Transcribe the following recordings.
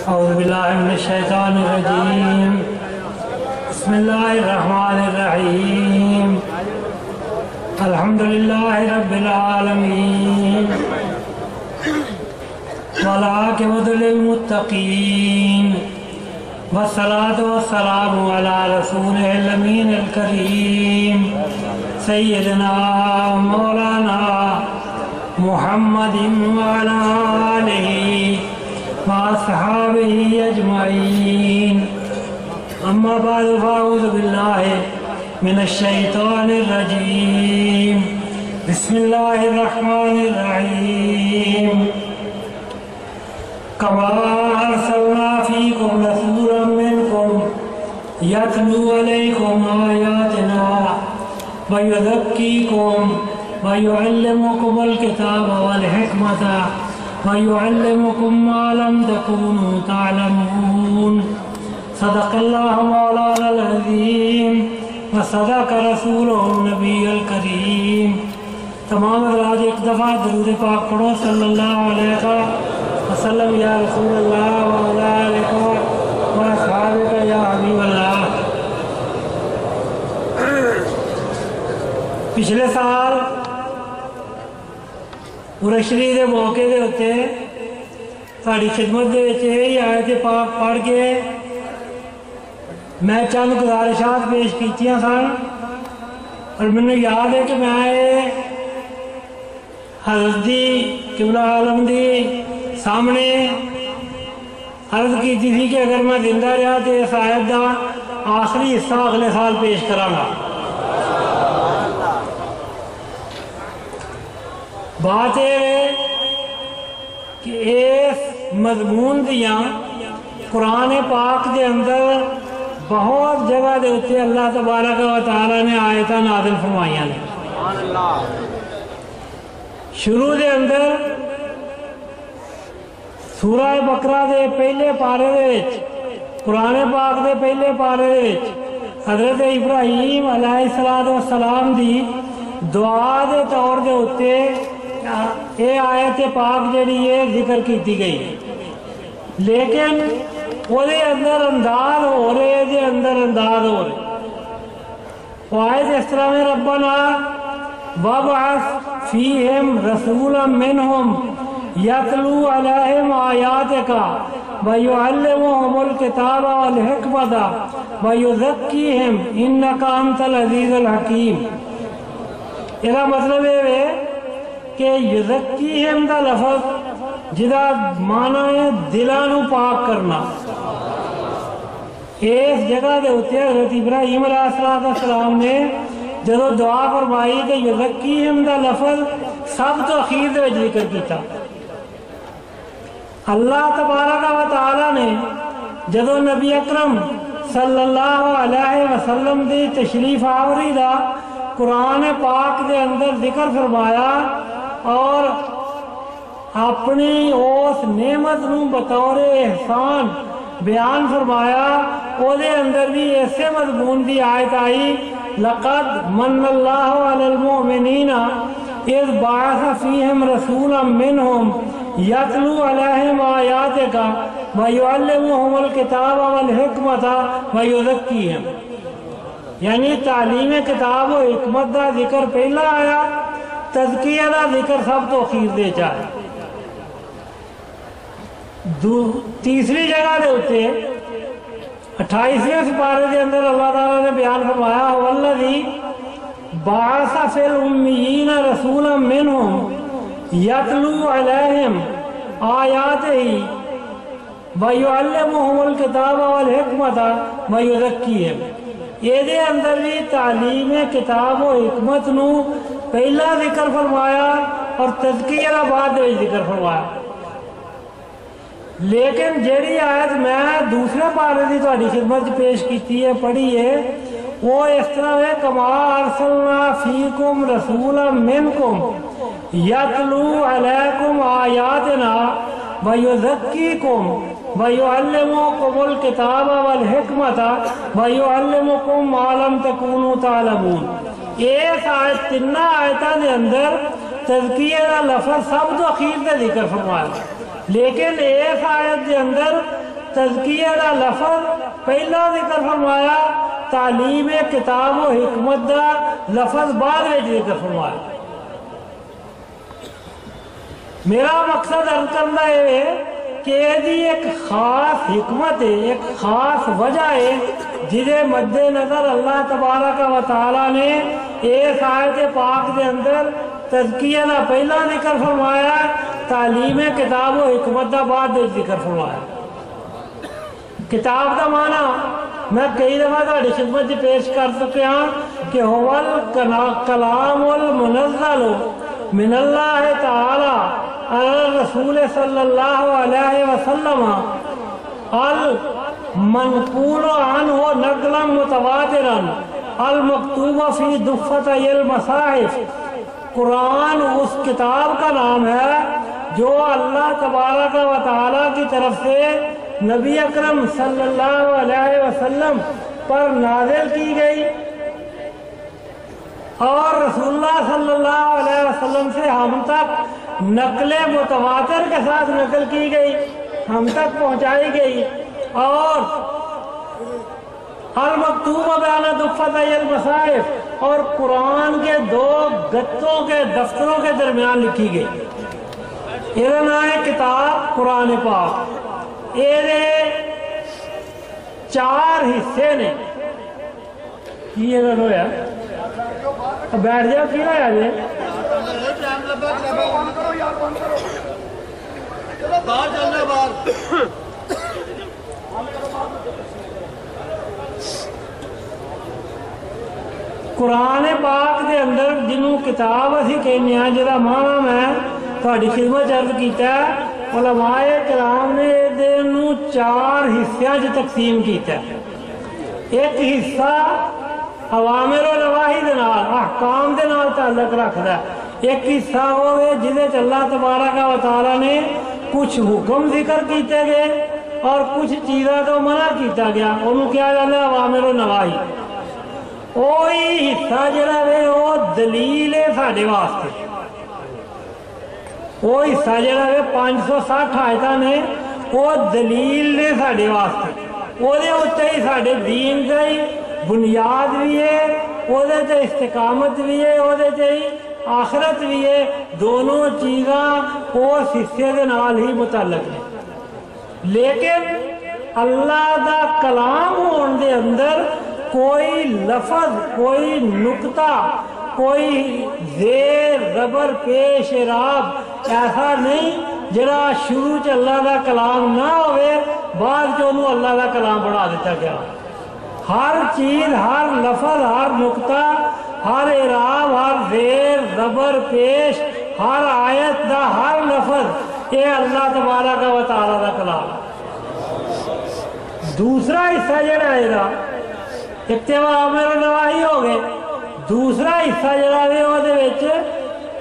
اعوذ باللہ من الشیطان الرجیم بسم اللہ الرحمن الرحیم الحمدللہ رب العالمین والعاقبۃ للمتقین والصلاة والسلام علی رسولہ الامین الکریم سیدنا مولانا محمد وعلی آلہ وأصحابه أجمعين أما بعد فأعوذ بالله من الشيطان الرجيم بسم الله الرحمن الرحيم كما أرسلنا فيكم رسولا منكم يتلو عليكم آياتنا ويزكيكم ويعلمكم الكتاب والحكمة وَيُعَلِّمُكُمْ مَا لَمْ تَكُونُوا تَعْلَمُونَ صدق اللہ مولانا العظیم وصدق رسولہ النبی الکریم۔ تمام حضرات ایک دفعہ درود پاک پڑھو صلی اللہ علیہ وسلم یا رسول اللہ وعلی آلہ واصحابہ یا حبیب اللہ۔ پچھلے سال پورشری کے موقع کے اتنے ساری خدمت یہ آیت پاک پڑھ کے میں چند گزارشات پیش کی سن، اور مجھے یاد ہے کہ میں حضرت دی قبلہ عالم دی سامنے عرض کی تھی کہ اگر میں زندہ رہا تو اس آیت کا آخری حصہ اگلے سال پیش کراں گا۔ بات یہ ہے کہ اس مضمون دیاں قرآن پاک دے اندر بہت جگہ دے اتنے اللہ تبارک و تعالی نے آیتاں نازل فرمائیاں نے۔ شروع دے اندر سورہ بقرہ دے پہلے پارے دے وچ قرآن پاک دے پہلے پارے دے وچ حضرت ابراہیم علیہ السلام دی دعا دے طور دے اتنے یہ آیت پاک جڑی ہے ذکر کی گئی، لیکن وہ دے اندر انداز ہو رہے دے اندر انداز ہو رہے۔ وہ آیت اس طرح میں ربنا وَابْعَثْ فِيهِمْ رَسُولًا مِّنْهُمْ يَتْلُو عَلَيْهِمْ آيَاتِكَ وَيُعَلِّمُهُمُ الْكِتَابَ وَالْحِكْمَةَ وَيُزَكِّيهِمْ إِنَّكَ أَنْتَ الْعَزِيزُ الْحَكِيمُ۔ اس کا مطلب یہ ہے کہ یزکیہم دا لفظ جدا معنی ہے دلانو پاک کرنا۔ اس جگہ دے ہوتے حضرت ابراہیم علیہ السلام نے جدو دعا فرمائی کہ یزکیہم دا لفظ سب تو اخیر دے ذکر کیتا۔ اللہ تبارک و تعالی نے جدو نبی اکرم صلی اللہ علیہ وسلم دی تشریف آوری دا قرآن پاک دے اندر ذکر فرمایا اور اپنی اس نعمت نو بطور احسان بیان فرمایا، او دے اندر بھی ایسے مضمون دی آیت آئی لَقَدْ مَنَّ اللَّهُ عَلَى الْمُؤْمِنِينَ إِذْ بَعَثَ فِيهِمْ رَسُولًا مِّنْهُمْ يَتْلُو عَلَيْهِمْ آيَاتِكَ وَيُعَلِّمُهُمُ الْكِتَابَ وَالْحِكْمَةَ وَيُزَكِّيهِمْ، یعنی تعلیم کتاب و حکمت دا ذکر پہلا آیا، تزکیہ دا ذکر سب تو اخیر دے چاہے۔ تیسری جگہ دے ہوتے 28ویں سپارے دے اندر اللہ تعالیٰ نے بیان فرمایا وَالَّذِي بَعَثَ فِي الْأُمِّيِّينَ رَسُولًا مِّنْهُمْ يَتْلُو عَلَيْهِمْ آيَاتِهِ وَيُعَلِّمُهُمُ الْكِتَابَ وَالْحِكْمَةَ وَيُزَكِّيهِمْ۔ یہ دے اندر بھی تعلیم کتاب و حکمت نو پہلا ذکر فرمایا اور تزکیہ دا بعد دے ذکر فرمایا۔ لیکن جیڑی آیت میں دوسرے پارے دی تہاڈی خدمت پیش کیتی ہے پڑھی ہے وہ اس طرح ہے کما ارسلنا فیکم رسولا منکم یتلو علیکم آیاتنا ویزکیکم وَيُعَلِّمُكُمُ الْكِتَابَ وَالْحِكْمَةَ وَيُعَلِّمُكُمْ مَا لَمْ تَكُونُوا تَعْلَمُونَ۔ اس آیت تینہ آیتاں دے اندر تزکیے کا لفظ سب تو اخیر سے ذکر فرمایا، لیکن اس آیت کے اندر تزکیے کا لفظ پہلا ذکر فرمایا، تعلیم کتاب و حکمت کا لفظ بعد میں ذکر فرمایا۔ میرا مقصد عرض کرنا ہے کہ یہ ایک خاص حکمت ہے، ایک خاص وجہ ہے جسے مد نظر اللہ تبارک و تعالیٰ نے اس آیت پاک کے اندر تزکیہ کا پہلا ذکر فرمایا، تعلیم کتاب و حکمت کا بعد ذکر فرمایا۔ کتاب کا معنی میں کئی دفعہ تھوڑی خدمت پیش کر چکا کہ هو الکلام المنزل من اللہ تعالی علی الرسول صلی اللہ علیہ وسلم المنقول عنہ نقلا متواترا المکتوب فی دفتي المصاحف۔ قرآن اس کتاب کا نام ہے جو اللہ تبارک و تعالیٰ کی طرف سے نبی اکرم صلی اللہ علیہ وسلم پر نازل کی گئی اور رسول اللہ صلی اللہ علیہ وسلم سے ہم تک نقل متواتر کے ساتھ نقل کی گئی، ہم تک پہنچائی گئی، اور المکتوب بین دفتي المصاحف، اور قرآن کے دو گتوں کے دفتروں کے درمیان لکھی گئی۔ یہ نام ہے کتاب قرآن پاک۔ یہ 4 حصے نے۔ یہ ہوا بیٹھ جاؤ، کی ہوا جی؟ قرآن پاک دے اندر جنہوں کتاب اسی کہنے ہیں، جہاں معنی میں تھوڑی خدمت عرض کیتا ہے، علماء کرام نے دنوں 4 حصوں سے تقسیم کیتا ہے۔ ایک حصہ اوامر و نواہی دے نال، احکام دے نال تعلق رکھتا ہے۔ ایک حصہ ہوئے جہاں اللہ تبارک و تعالیٰ نے کچھ حکم ذکر کیتے گئے اور کچھ چیزاں تو منع کیتا گیا، انہوں کیا جاتا ہے اوامر و نواہی۔ وہی حصہ جڑا ہے وہ دلیل ہے ساڈے واسطے، وہ حصہ جڑا ہے 560 آیتاں نے، وہ دلیل نے ساڈے واسطے، وہ ہی ساڈے دین کا ہی بنیاد بھی ہے، وہ استقامت بھی ہے، وہ آخرت بھی ہے، دونوں چیزاں اس حصے کے نال ہی متعلق ہیں۔ لیکن اللہ دا کلام ہونے دے اندر کوئی لفظ، کوئی نقطہ، کوئی زیر زبر پیش اعراب ایسا نہیں جرا شروع چ اللہ دا کلام نہ ہوئے بعد چونوں اللہ دا کلام بڑھا دیتا گیا۔ ہر چیز، ہر لفظ، ہر نقطہ، ہر اعراب، ہر زیر زبر پیش، ہر آیت دا ہر لفظ یہ اللہ تبارک و تعالیٰ دا کلام۔ دوسرا حصہ جڑا ہے اتباع اوامر و نواہی ہو گئے، دوسرا حصہ جڑا ہے وہ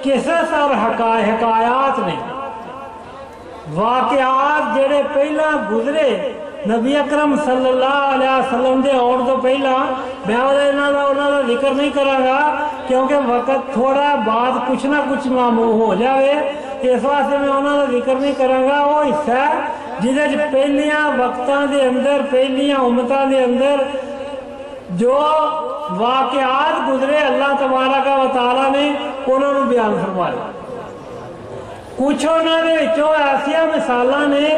قصص اور حکایات نے، واقعات جڑے پہلا گزرے نبی اکرم صلی اللہ علیہ وسلم دے اور تو پہلا، میں انہوں کا ذکر نہیں کروں گا کیونکہ وقت تھوڑا بعد کچھ نہ کچھ معمول ہو جائے، اس واسطے میں انہوں کا ذکر نہیں کروں گا۔ وہ حصہ جہاں پہلیاں وقتاں دے اندر، پہلیاں امتاں دے اندر جو واقعات گزرے اللہ تبارک و تعالیٰ نے انہوں نے بیان فرمایا۔ کچھ انہوں نے ایسا مثالیں نے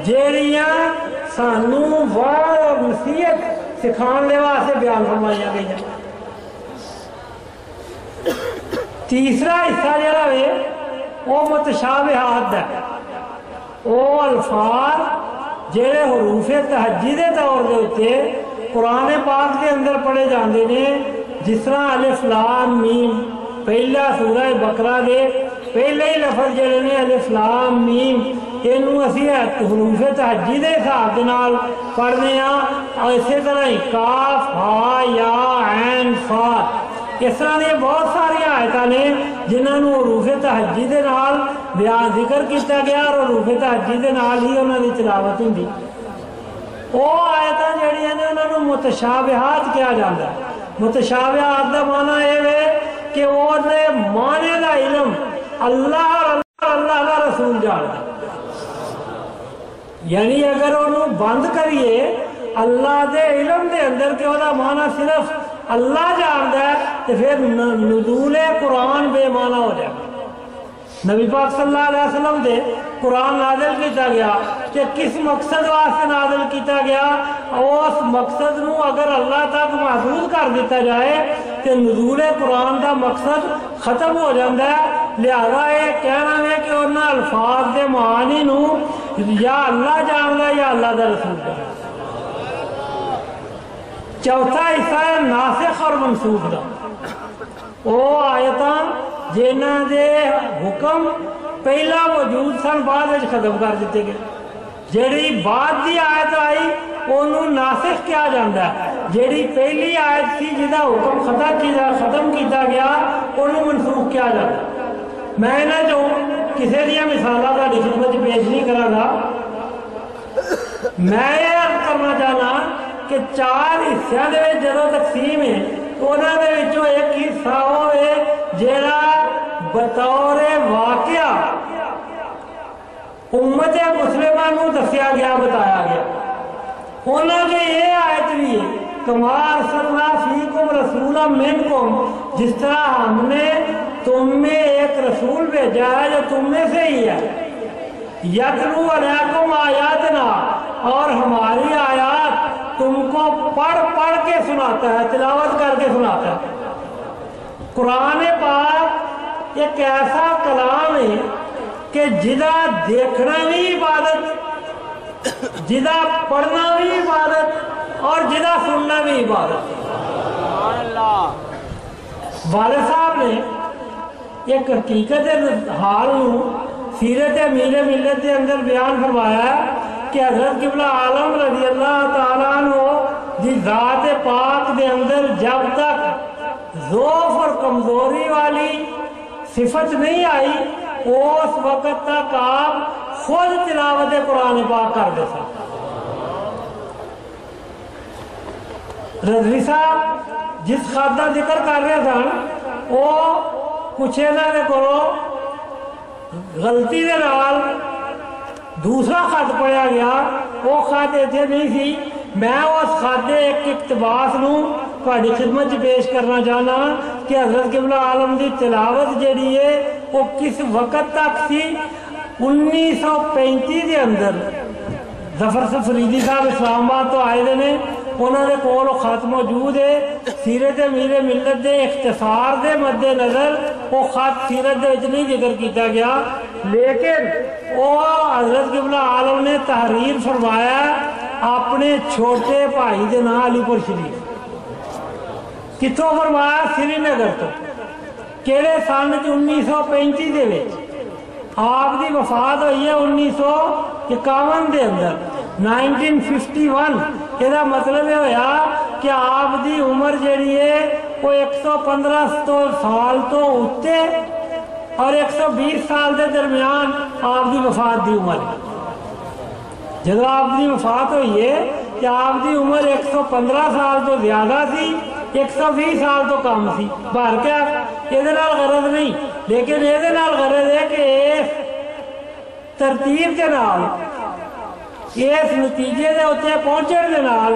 جہڑیاں سانوں وعظ اور نصیحت سکھانے واسطے بیان فرمائی گئی ہیں۔ تیسرا حصہ جڑا ہے وہ متشابہات ہے، وہ الفاظ جہڑے حروف تہجی دے طور دے اوتے قرآن پاک کے اندر پڑھے جاندے نے، جس طرح الف لام میم، پہلا سورہ بقرہ دے پہلے ہی لفظ جڑے نے الف لام میم، اینوں اسی حروف تہجی دے حساب دے نال پڑھنے ہاں، اور اسی طرح ہی کاف ہا یا عین صاد، اس طرح دی بہت ساری آیتاں نے جنہاں نوں حروف تہجی دے نال بیان ذکر کیتا گیا اور حروف تہجی دے نال ہی انہاں دی تلاوت ہوندی۔ وہ آیتاں جڑیاں نے انہاں نوں متشابہات کہا جاتا ہے۔ متشابہات دا معنی یہ ہے کہ وہ معنی دا علم اللہ اور اللہ کا رسول جانتا. یعنی اگر انہوں بند کریے اللہ دے علم دے اندر کہ وہ معنی صرف اللہ جانتا ہے تو پھر نزول قرآن بے معنی ہو جائے. نبی پاک صلی اللہ علیہ وسلم دے قرآن نازل کیتا گیا کہ کس مقصد واسطے نازل کیتا گیا، اس مقصد نو اگر اللہ تک محدود کر دیتا جائے کہ نزول قرآن دا مقصد ختم ہو جاتا ہے. لہذا یہ کہنا ہے کہ انہاں الفاظ دے معانی نو یا اللہ جانتا یا اللہ دا رسول جانتا. چوتھا حصہ ہے ناسخ اور منسوخ دا. وہ آیتاں جنہ دے حکم پہلا موجود سن بعد وچ ختم کر دیتے گئے. جیڑی بعد دی آیت آئی انہوں ناسخ کیا جاندہ ہے. جیڑی پہلی آیت تھی جدا حکم ختم کیتا گیا انہوں منسوخ کیا جاندہ ہے. میں نہ جو کسی دیا مثالہ دا خدمت پیش نہیں کرا گا. میں یہ عرض کرنا چاہنا کہ 4 حصہ دے جدو تقسیم ہے انہوں نے جو ایک حصہ ہوئے جیڑا بطور واقعہ امت مسلمہ نو دسیا گیا بتایا گیا. انہوں نے یہ آیت بھی ہے کما ارسلنا فیکم رسولا منکم، جس طرح ہم نے تم میں ایک رسول بھیجا ہے جو تم میں سے ہی ہے. یتلو علیکم آیاتنا، اور ہماری آیات تم کو پڑھ کے سناتا ہے، تلاوت کر کے سناتا ہے. قرآن پاک ایک ایسا کلام ہے کہ جدا دیکھنا بھی عبادت، جدا پڑھنا بھی عبادت اور جدا سننا بھی عبادت. والد صاحب نے ایک حقیقت حال سیرت امیر ملت کے اندر بیان فرمایا کہ حضرت قبلہ عالم رضی اللہ تعالیٰ عنہ جی ذات پاک دے اندر جب تک ضعف اور کمزوری والی صفت نہیں آئی اس وقت تک آپ خود تلاوت قرآن پاک کر دے سکتے. رضوی صاحب جس خط کا ذکر کر رہے سن وہ کچھ انہوں نے کرو غلطی دے نال دوسرا خط پڑھیا گیا، وہ خط ایتھے نہیں سی. میں اس خط دے ایک اقتباس نو تہاڈی خدمت پیش کرنا چاہنا کہ حضرت قبلہ عالم دی تلاوت جیڑی ہے وہ کس وقت تک سی. 1935 دے اندر ظفر فریدی صاحب اسلام آباد تو آئے نے، انہوں نے کول خط موجود ہے. سیرت امیر ملت دے اختصار دے مد نظر وہ خط سیرت دے وچ نہیں ذکر کیتا گیا، لیکن وہ حضرت قبلہ عالم نے تحریر فرمایا اپنے چھوٹے بھائی دے نام علی پور شریف. کتوں فرمایا؟ سری نگر تو. کیڑے سن 1935 دے وچ آپ دی وفات ہوئی ہے 1951 دے اندر 1951. یہ مطلب یہ ہویا کہ آپ دی عمر جیڑی ہے وہ 115 سال تو اتے اور 120 سال دے درمیان آپ دی وفات دی عمر ہے. جب آپ دی وفات ہوئی ہے کہ آپ دی عمر 115 سال تو زیادہ سی، 120 سال تو کم سی. باہر کیا یہ غرض نہیں، لیکن یہ غرض ہے کہ اس ترتیب کے نال اس نتیجے دے اتنے پہنچن دے نال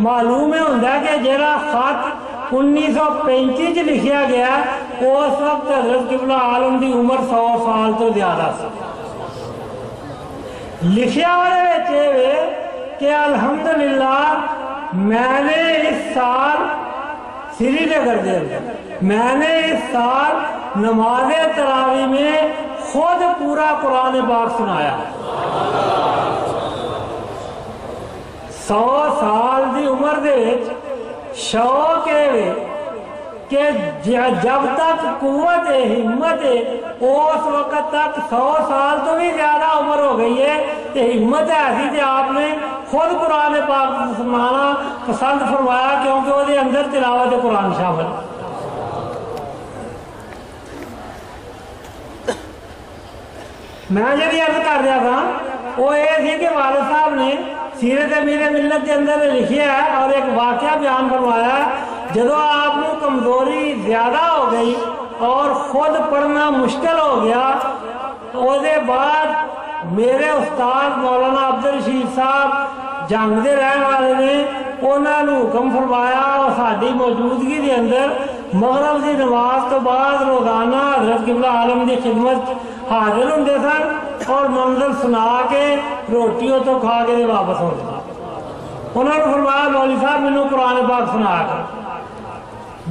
معلوم ہوتا ہے کہ جڑا خط 1935 چ لکھیا گیا اس وقت حضرت قبلہ عالم دی عمر 100 سال تو زیادہ سی. لکھیا والے کہ الحمدللہ میں نے اس سال سری نگر دے میں نے اس سال نماز تراویح میں خود پورا قرآن پاک سنایا. 100 سال دی عمر دے شوق ہے کہ جب تک قوت ہمت ہے اس وقت تک 100 سال تو بھی زیادہ عمر ہو گئی ہے کہ ہمت ایسی کہ آپ نے خود قرآن پاک سنانا پسند فرمایا کیونکہ وہ دے اندر تلاوت قرآن شامل. میں جب عرض کر رہا تھا وہ یہ تھی کہ والد صاحب نے سیرت امیر ملت کے اندر لکھیا ہے اور ایک واقعہ بیان فرمایا جب آپ کو کمزوری زیادہ ہو گئی اور خود پڑھنا مشکل ہو گیا، وہ دے بعد میرے استاد مولانا عبدالرشید صاحب جنگ دے رہن والے نے انہوں نے حکم فرمایا اور ساری موجودگی کے اندر مغرب کی نماز تو بعد روزانہ حضرت قبلہ عالم کی خدمت حاضر ہوں سن اور منزل سنا کے روٹیوں تو کھا کے واپس ہو جائے۔ انہوں نے فرمایا مولوی صاحب مینوں قرآن پاک سنا کر۔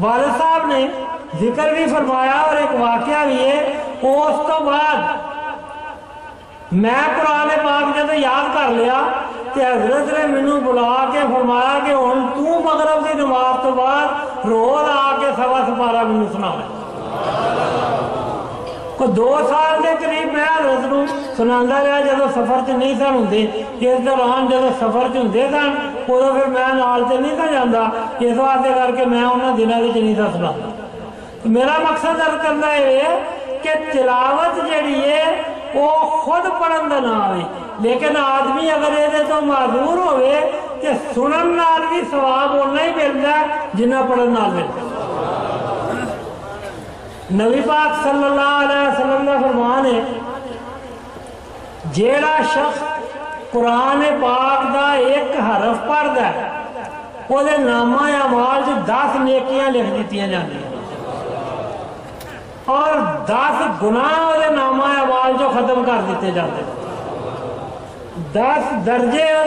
والد صاحب نے ذکر بھی فرمایا اور ایک واقعہ بھی ہے، اس تو بعد میں قرآن پاک جب یاد کر لیا کہ حضرت نے مینوں بلا کے فرمایا کہ ہن تو مغرب کی نماز تو بعد روز آ کے سوا سپارہ مینوں سنا۔ کو 2 سال کے قریب میں حضرت نو سناندا رہا جدو سفر چ نہیں سن ہوندے، اس دوران جدو سفر چ ہوندے سن ادو پھر میں نال تے نہیں تھا جاندا، اس واسطے کر کے میں انہاں دناں وچ نہیں تھا سناندا۔ میرا مقصد عرض کرنا یہ ہے کہ تلاوت جڑی ہے وہ خود پڑھن دا نام ہے، لیکن آدمی اگر یہ تو معذور ہوئے تو سنن نال بھی ثواب اتنا ہی ملتا ہے جنہ پڑھن نال ملتا ہے۔ نبی پاک صلی اللہ علیہ وسلم کا فرمان ہے جیڑا شخص قرآن پاک دا ایک حرف پڑھتا ہے وہ نامہ اعمال 10 نیکیاں لکھ دیتی جاتی ہیں اور 10 گناہ وہ نامہ اعمال جو ختم کر دیتے جاتے ہیں، 10 درجے وہ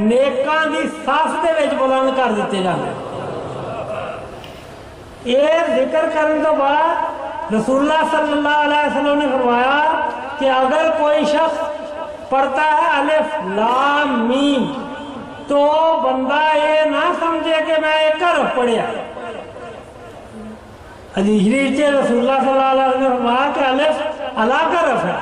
نیکاں دی صف دے وچ بلند کر دیتے جاتے ہیں۔ یہ ذکر کرنے تو بعد رسول اللہ صلی اللہ علیہ وسلم نے فرمایا کہ اگر کوئی شخص پڑھتا ہے الف لام میم تو بندہ یہ نہ سمجھے کہ میں ایک حرف پڑھیا۔ حدیث شریف میں رسول اللہ صلی اللہ علیہ وسلم نے فرمایا کہ الف الگ حرف ہے،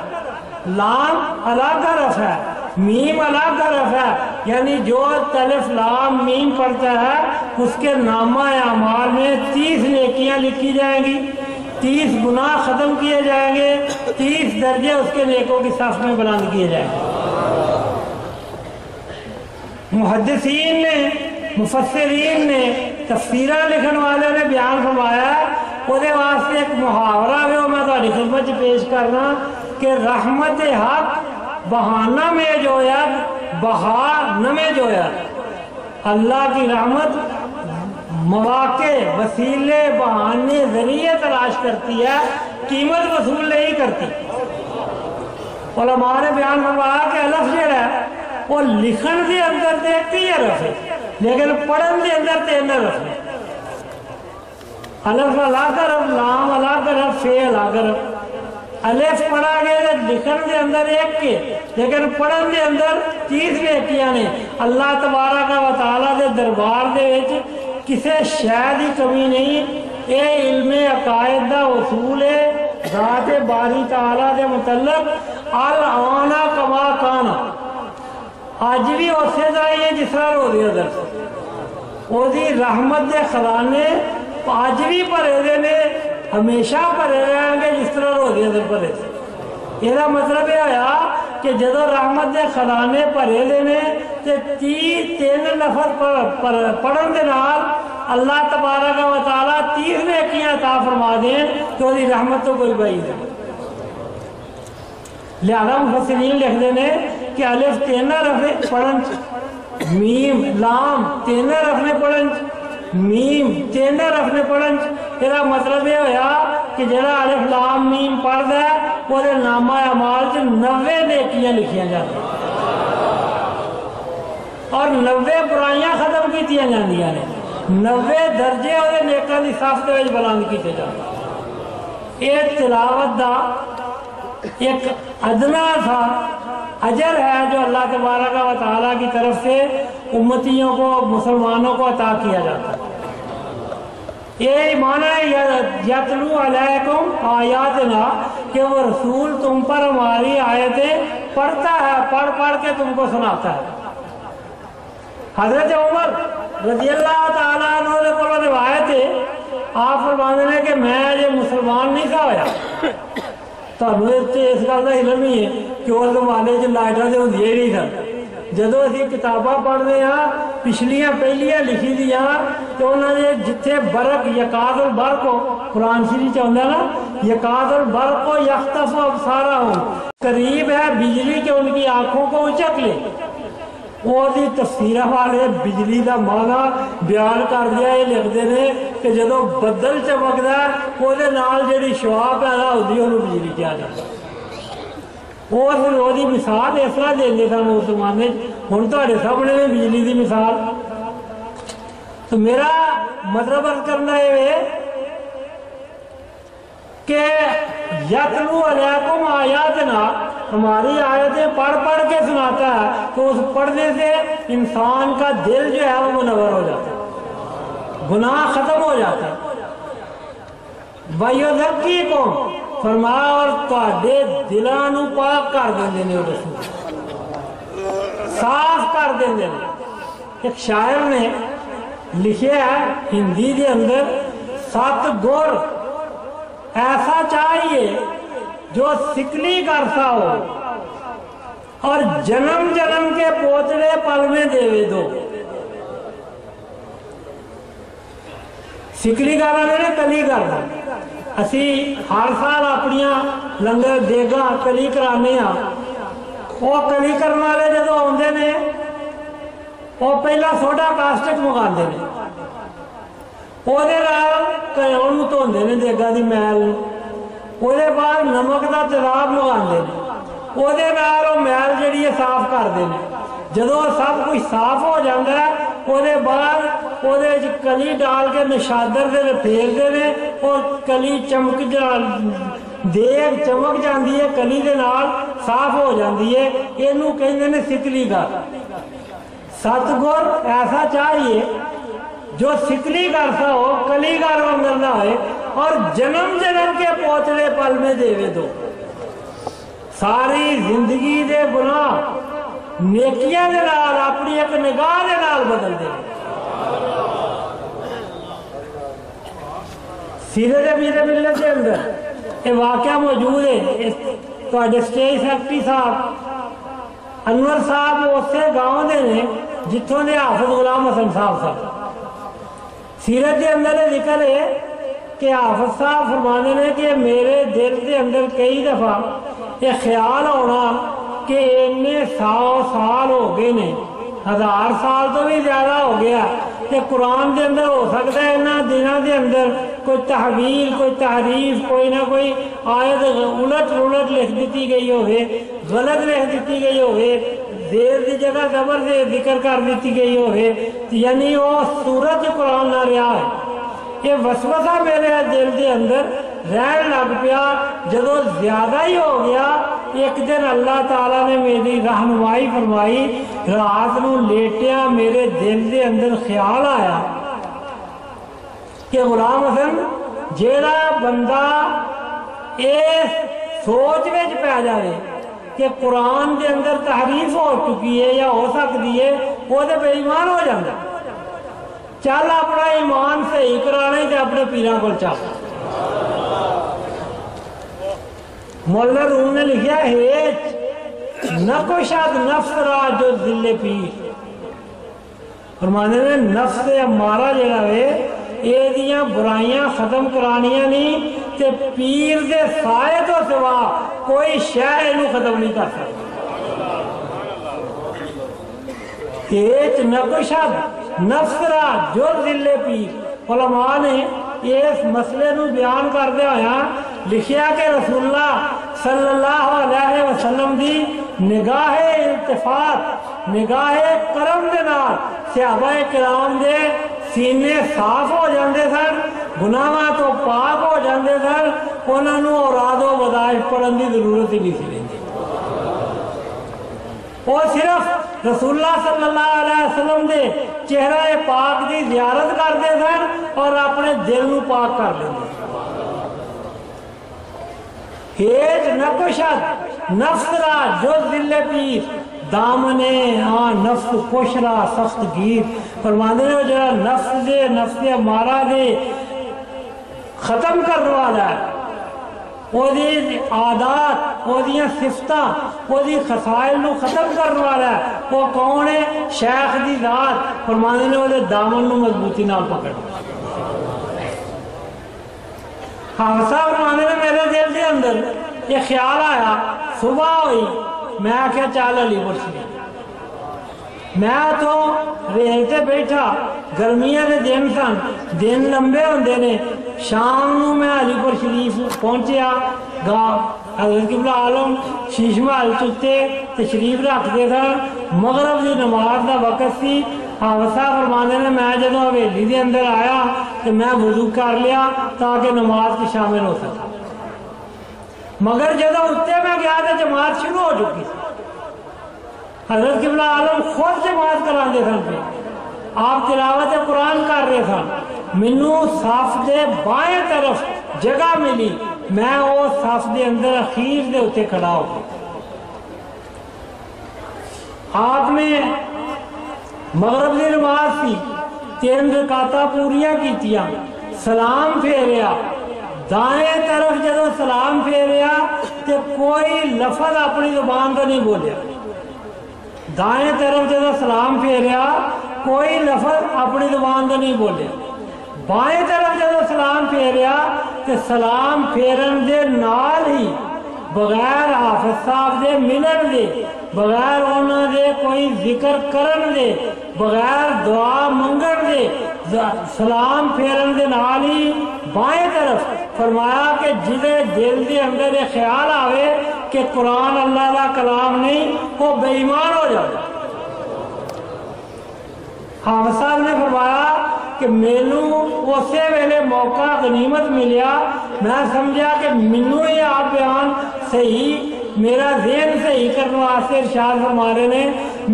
لام الگ حرف ہے، میم الگ حرف ہے، یعنی جو الف لام میم پڑھتا ہے اس کے نامہ اعمال میں 30 نیکیاں لکھی جائیں گی، 30 گناہ ختم کیے جائیں گے، 30 درجے اس کے نیکوں کی صف میں بلند کیے جائیں گے۔ محدثین نے، مفسرین نے، تفسیرہ لکھن والے نے بیان فرمایا وہ واسطے ایک محاورہ ہے وہ میں تاری خدمت پیش کرنا کہ رحمت حق بہانہ میں جوید بہار نمے جوید۔ اللہ کی رحمت مواقع وسیلے بہانے ذریعے تلاش کرتی ہے، قیمت وصول نہیں کرتی۔ علماء نے بیان فرمایا کہ الف جڑا ہے وہ لکھن دے اندر دے 3 حرف ہے لیکن پڑھن دے اندر 3 حرف ہے۔ الف الگ حرف، لام الگ حرف، فے الگ حرف۔ الف پڑھا گیا لکھن دے اندر 1 کے لیکن پڑھن دے اندر 30 نیکیاں نے۔ اللہ تبارک و تعالیٰ دے دربار دے وچ کسے شے دی کمی نہیں۔ اے علم عقائد دا اصول ہے ذات باری تعالیٰ دے متعلق الان کما کان، آج بھی اسی طرح ہی ہے جس طرح رو دیا درس وہ دی رحمت دے خزانے آج بھی بھرے دے نے، ہمیشہ بھرے رہیں گے جس طرح رو دیا در بھرے سے۔ یہ مطلب یہ ہویا کہ جدو رحمت دے خزانے بھرے دے نے تے 3 لفظ پڑھن دے نال اللہ تبارک و تعالیٰ 30 نیکیاں عطا فرما دیں تو دی رحمت تو کوئی بعید ہے۔ لہذا مفسرین لکھ دینے کہ الف 3 حرف پڑھن، میم لام 3 حرف نے پڑھن، میم 3 حرف نے پڑھن۔ یہ مطلب یہ ہویا کہ جڑا الف لام میم پڑھدا ہے وہ نامہ اعمال 90 نیکیاں لکھیاں جاتی اور 90 برائیاں ختم کیتیاں جاندیاں نے، 90 درجے وہ نیکاں دی صف دے وچ بلند کیتے جاندے۔ یہ تلاوت دا ایک ادنا سا اجر ہے جو اللہ تبارک و تعالیٰ کی طرف سے امتیوں کو، مسلمانوں کو عطا کیا جاتا ہے۔ یہ معنی ہے یتلو علیکم آیاتنا کہ وہ رسول تم پر ہماری آیتیں پڑھتا ہے، پڑھ پڑھ کے تم کو سناتا ہے۔ حضرت عمر رضی اللہ تعالیٰ عنہ نے کو روایت ہے، آپ فرماتے ہیں کہ میں یہ مسلمان نہیں تھا ہویا تو اس گل کا علم ہی ہے کہ اس زمانے لائٹاں تو ہوندیاں ہی نہیں سن، جدو اسی کتاباں پڑھنے ہاں پچھلیاں پہلیاں لکھی دیاں تو انہوں نے جتھے برق یکاد البرق ہو، قرآن شریف چاہتا ہے نا یکاد البرق ہو یخطف ابصارہم، قریب ہے بجلی کے ان کی آنکھوں کو اچک لے۔ وہ دی تفسیر والے بجلی دا معنی بیان کر دیا، یہ لکھتے ہیں کہ جدو بدل چمکدا ہے وہ دے نال جڑی شعاع پیدا ہوتی ہے انہوں بجلی کیا جاتا ہے۔ وہ پھر وہ دی مثال اس طرح دے سن اس زمانے، ہن تہاڈے سامنے میں بجلی دی مثال۔ تو میرا مطلب عرض کرنا ہے کہ یتلو علیکم آیاتنا، ہماری آیتیں پڑھ پڑھ کے سناتا ہے تو اس پڑھنے سے انسان کا دل جو ہے وہ منور ہو جاتا ہے، گناہ ختم ہو جاتا ہے۔ وَيُذَكِّيكُمْ، فرمایا اور تہاڈے دلاں نوں پاک کر دیندے نے، صاف کر دیندے نے۔ ایک شاعر نے لکھیا ہے ہندی دے اندر، 7 گر ایسا چاہیے جو سکلی کرتا ہو اور جنم جنم کے پوچھڑے پل میں دے دو۔ سکلی کرنا نے کلی کرنا، اسی ہر سال اپنیاں لنگر دیگاں کلی کرانے ہاں، وہ کلی کرنے والے جدو آتے نے وہ پہلا سوڈا کاسٹک منگاتے ہیں، وہ دھوندے نے دیگاں دی میل، وہ بعد نمک دا تیزاب منگاتے ہیں، وہ میل جڑی ہے صاف کرتے ہیں۔ جدو سب کچھ صاف ہو جاتا ہے وہ بعد وہ کلی ڈال کے نشادر دے پھیرتے ہیں اور کلی چمک دیگ چمک جاتی ہے، کلی دے نال صاف ہو جاتی ہے، یہ کہتے ہیں سکلی گر۔ 7 گر ایسا چاہیے جو سکلی کرتا ہو، کلی گر وانگر نہ ہوئے اور جنم جنم کے پوچھڑے پل میں دے دو۔ ساری زندگی دے گناہ نیکیاں دے نال اپنی ایک نگاہ دے نال بدل دے۔ سیرت امیر ملت کے اندر یہ واقعہ موجود ہے۔ تہاڈے اسٹیج سیکرٹری صاحب انور صاحب اسے گاؤں دے نے جتوں دے حافظ غلام حسن صاحب سیرت کے اندر یہ ذکر ہے کہ حافظ صاحب فرمانے نے کہ میرے دل کے اندر کئی دفعہ یہ خیال ہونا کہ اتنے 100 سال ہو گئے نے، 1000 سال تو بھی زیادہ ہو گیا کہ قرآن کے اندر ہو سکتا ہے انہاں دنوں کے اندر کوئی تحویل کوئی تحریف کوئی نہ کوئی آیت الٹ الٹ لکھ دیتی گئی ہوئے، غلط لکھ دیتی گئی ہوئے، دیر کی جگہ زبر سے ذکر کر دیتی گئی ہوئے، یعنی وہ سورت قرآن نہ رہا ہے۔ یہ وسوسہ میرے دل کے اندر رہن لگ پیا، جدو زیادہ ہی ہو گیا ایک دن اللہ تعالیٰ نے میری رہنمائی فرمائی، رات نو لیٹیا میرے دل کے اندر خیال آیا کہ غلام حسن جیڑا بندہ اس سوچ میں پہ جائے کہ قرآن کے اندر تحریف ہو چکی ہے یا ہو سکتی ہے وہ تو بے ایمان ہو جاتا، چل اپنا ایمان صحیح کرانے تے اپنے پیراں کول چل۔ مولانا روم نے لکھیا ہیچ نکشد نفس را جو دل پیر، فرمانے نے نفس امارہ جڑا ہے یہ دیاں برائیاں ختم کرانیاں نہیں تے پیر دے سائے تو سوا کوئی شے اینو ختم نہیں کر سکتا۔ ہیچ نکشد نفس را جو دل پیر، علماء نے اس مسئلے نو بیان کردے ہویا لکھیا کہ رسول اللہ صلی اللہ علیہ وسلم دی نگاہ التفات نگاہ کرم دے نال صحابہ کرام دے سینے صاف ہو جاندے سن، گناہاں تو پاک ہو جاندے سن، انہاں نوں اوراد و وظائف پڑھن دی ضرورت ہی نہیں سی رہندی۔ وہ صرف رسول اللہ صلی اللہ علیہ وسلم دے چہرہ پاک دی زیارت کرتے سن اور اپنے دل نو پاک کر لیندے۔ ہیج نکشد نفس را جو دل پیر، دامنے ہاں نفس کش را سخت گیر، فرماندے نے جڑا نفس دے نفس امارہ دے ختم کرنے والا ہے وہی عادات، وہی صفتاں، وہی خصائل نو ختم کرنے والا ہے۔ وہ کون ہے؟ شیخ دی ذات فرمانے نے وہ دامن نو مضبوطی نال پکڑ۔ حافظہ فرمانے نے میرے دل کے اندر یہ خیال آیا، صبح ہوئی میں کیا چال علی پور شریف، میں تو ریل تے بیٹھا، گرمیاں دے دن سن، دن لمبے ہوندے نے، شام نو میں علی پور شریف پہنچیا گا۔ حضرت قبلہ عالم شیش محل چتے تشریف رکھتے سن، مغرب دی نماز دا وقت سی۔ حافظ صاحب فرماندے نے میں جدوں حویلی دے اندر آیا تو میں وضو کر لیا تاکہ نماز کی شامل ہو سکا، مگر جدوں اتنے میں گیا تو جماعت شروع ہو چکی تھی۔ حضرت قبلہ عالم خود جماعت کراندے سن پہ، آپ تلاوت قرآن کر رہے سن، مینوں صف دے بائیں طرف جگہ ملی، میں وہ صف دے اندر اخیر دے اتنے کھڑا ہو گیا۔ آپ نے مغرب کی نماز تھی، 3 رکعتاں پوریاں کیتیاں، سلام پھیریا، دائیں طرف جدو سلام پھیریا تو کوئی لفظ اپنی زبان تو نہیں بولیا۔ دائیں طرف جدو سلام پھیریا کوئی لفظ اپنی زبان تو نہیں بولیا۔ بائیں طرف جدو سلام پھیریا تو سلام پھیرن دے نال ہی بغیر حافظ صاحب دے ملن دے، بغیر انہوں دے کوئی ذکر کرن دے، بغیر دعا منگن دے، سلام پھیرن دے نال ہی بائیں طرف فرمایا کہ جدے دل دے اندر یہ خیال آوے کہ قرآن اللہ کا کلام نہیں، وہ بے ایمان ہو جائے۔ حافظ صاحب نے فرمایا کہ مینوں اسی ویلے موقع غنیمت ملیا، میں سمجھا کہ مینوں یہ آپ بیان صحیح، میرا ذہن صحیح کرنے واسطے ارشاد فرما رہے نے۔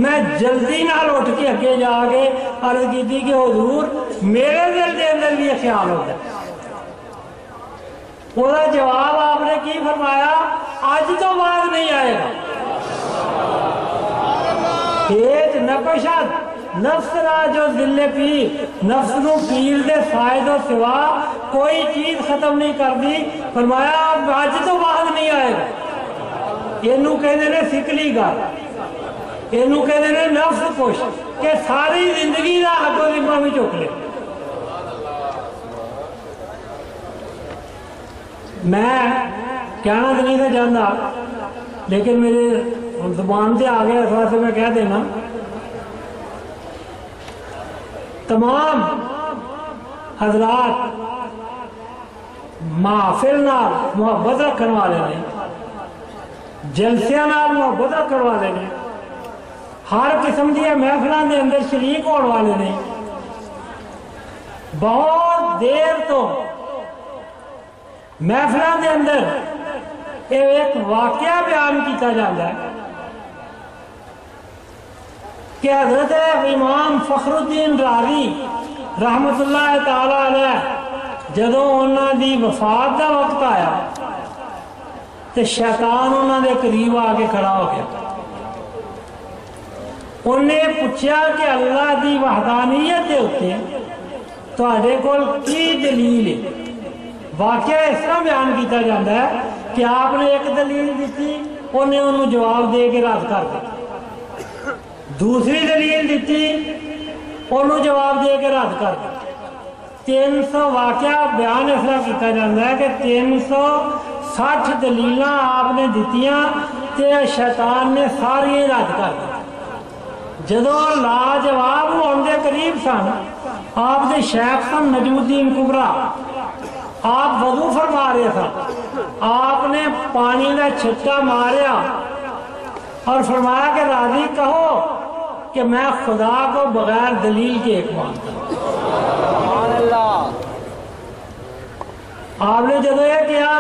میں جلدی نال اٹھ کے اگے جا کے عرض کی تھی کہ حضور میرے دل کے اندر بھی یہ خیال ہوتا ہے۔ وہ جواب آپ نے کی فرمایا، آج تو بعد نہیں آئے گا۔ ایک نقشت نفس را جو دل پیر، نفس نو پیر دے فائد و سوا کوئی چیز ختم نہیں کر دی۔ فرمایا آج تو بعد نہیں آئے گا۔ اینو کہنے نے سکلی گا، اینو کہنے نے نفس کش، کہ ساری زندگی دا حق و ذمہ بھی چک لے۔ میں کہنا تو نہیں تھا جانتا، لیکن میرے زبان سے آ گیا، اس واسطے میں کہہ دینا، تمام حضرات محفل نال محبت رکھنے والے نے، جلسیاں نال محبت رکھنے والے نے، ہر قسم کی محفلوں کے اندر شریک ہونے والے نے۔ بہت دیر تو محفلوں کے اندر ایک واقعہ بیان کیتا جاتا ہے کہ حضرت امام فخر الدین رازی رحمت اللہ تعالی علیہ جدوں انہوں دی وفات دا وقت آیا تو شیطان انہوں دے قریب آ کے کھڑا ہو گیا۔ انہیں پوچھا کہ اللہ دی وحدانیت دے اوتے تہاڈے کول کی دلیل ہے؟ واقعہ اس طرح بیان کیتا جاتا ہے کہ آپ نے ایک دلیل دیتی، انہیں انہوں جواب دے کے رد کر دیا، دوسری دلیل دیتی، انہوں جواب دے کے رد کر دیا۔ 300 واقعہ بیان اس طرح کیتا جاتا ہے کہ 360 دلیلاں آپ نے دیتیاں تے شیطان نے ساری رد کر دی۔ جدو لاجواب ہونے دے قریب سن، آپ دے شیخ سن نجم الدین کبرا، آپ وضو فرما رہے تھا، آپ نے پانی کا چھٹا ماریا اور فرمایا کہ راضی کہو کہ میں خدا کو بغیر دلیل کے ایک مانتا ہوں۔ آپ نے جدو یہ کیا،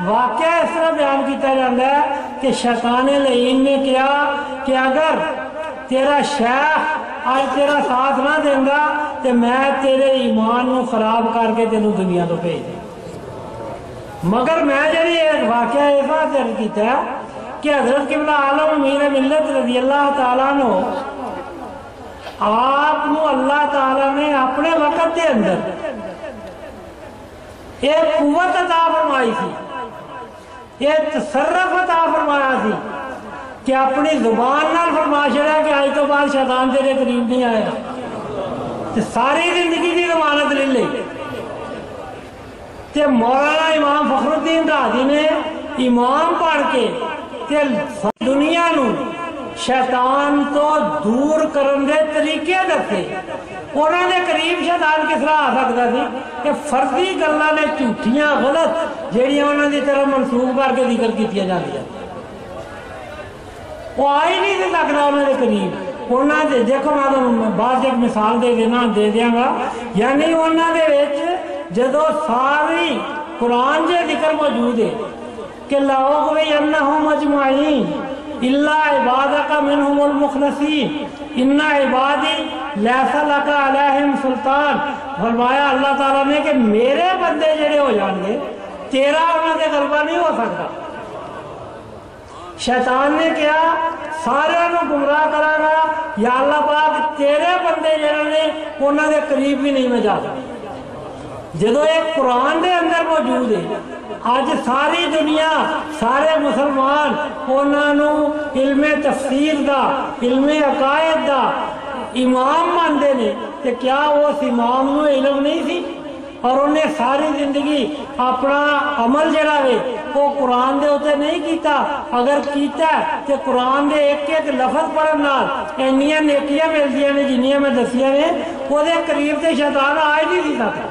واقعہ اس طرح بیان کیتا جاتا ہے کہ شیطان لعین نے کیا کہ اگر تیرا شیخ آج تیرا ساتھ نہ دیندا تو میں تیرے ایمان نو خراب کر کے تینوں دنیا تو بھیج دیں، مگر میں جی ایک واقعہ ایسا درج کیتا ہے کہ حضرت قبلہ عالم امیر ملت رضی اللہ تعالیٰ عنہ آپ نو اللہ تعالیٰ نے اپنے وقت کے اندر ایک قوت عطا فرمائی تھی یہ تصرف عطا فرمایا سی کہ اپنی زبان نال فرما چھڑیا کہ آج تو بعد شیطان تیرے قریب نہیں آئے گا، ساری زندگی کی ضمانت لے لی۔ تے مولانا امام فخر الدین رازی نے امام پڑھ کے تے دنیا نو شیطان تو دور کرن دے طریقے دسے۔ انہوں نے قریب شیطان کس طرح آ سکتا سی کہ فرضی گلاں نے جھوٹیاں غلط جہڑیاں انہوں دی طرف منسوخ کر کے ذکر کیتیاں جاندیاں، وہ آ ہی نہیں سکتا انہوں نے قریب۔ انہوں نے دیکھو میں بعد ایک مثال دے دیاں گا، یعنی انہوں نے وچ جدو ساری قرآن جے ذکر موجود ہے کہ لَأُغْوِيَنَّهُمْ أَجْمَعِينَ إِلَّا عِبَادَكَ مِنْهُمُ الْمُخْلَصِينَ إِنَّ عِبَادِي لَيْسَ لَكَ عَلَيْهِمْ سُلْطَان۔ فرمایا اللہ تعالیٰ نے کہ میرے بندے جڑے ہو جان گے تیرا انہوں نے غلبہ نہیں ہو سکتا۔ شیطان نے کیا سارے انہوں گمراہ کرا گا، یا اللہ پاک تیرے بندے جڑے نے انہوں نے قریب بھی نہیں میں جا سکتا۔ جدو ایک قرآن دے اندر موجود ہے، آج ساری دنیا سارے مسلمان انہوں علم تفسیر دا علم عقائد دا امام مانتے ہیں، کہ کیا اس امام نو علم نہیں سی اور انہیں ساری زندگی اپنا عمل جڑا ہے وہ قرآن دے ہوتے نہیں کیتا؟ اگر کیتا ہے تو قرآن دے ایک ایک لفظ پڑھن نال اینیاں نیکیاں ملدیاں نے جنیاں میں دسیاں نے، وہ دے قریب تے شیطان آ ہی نہیں سکتا۔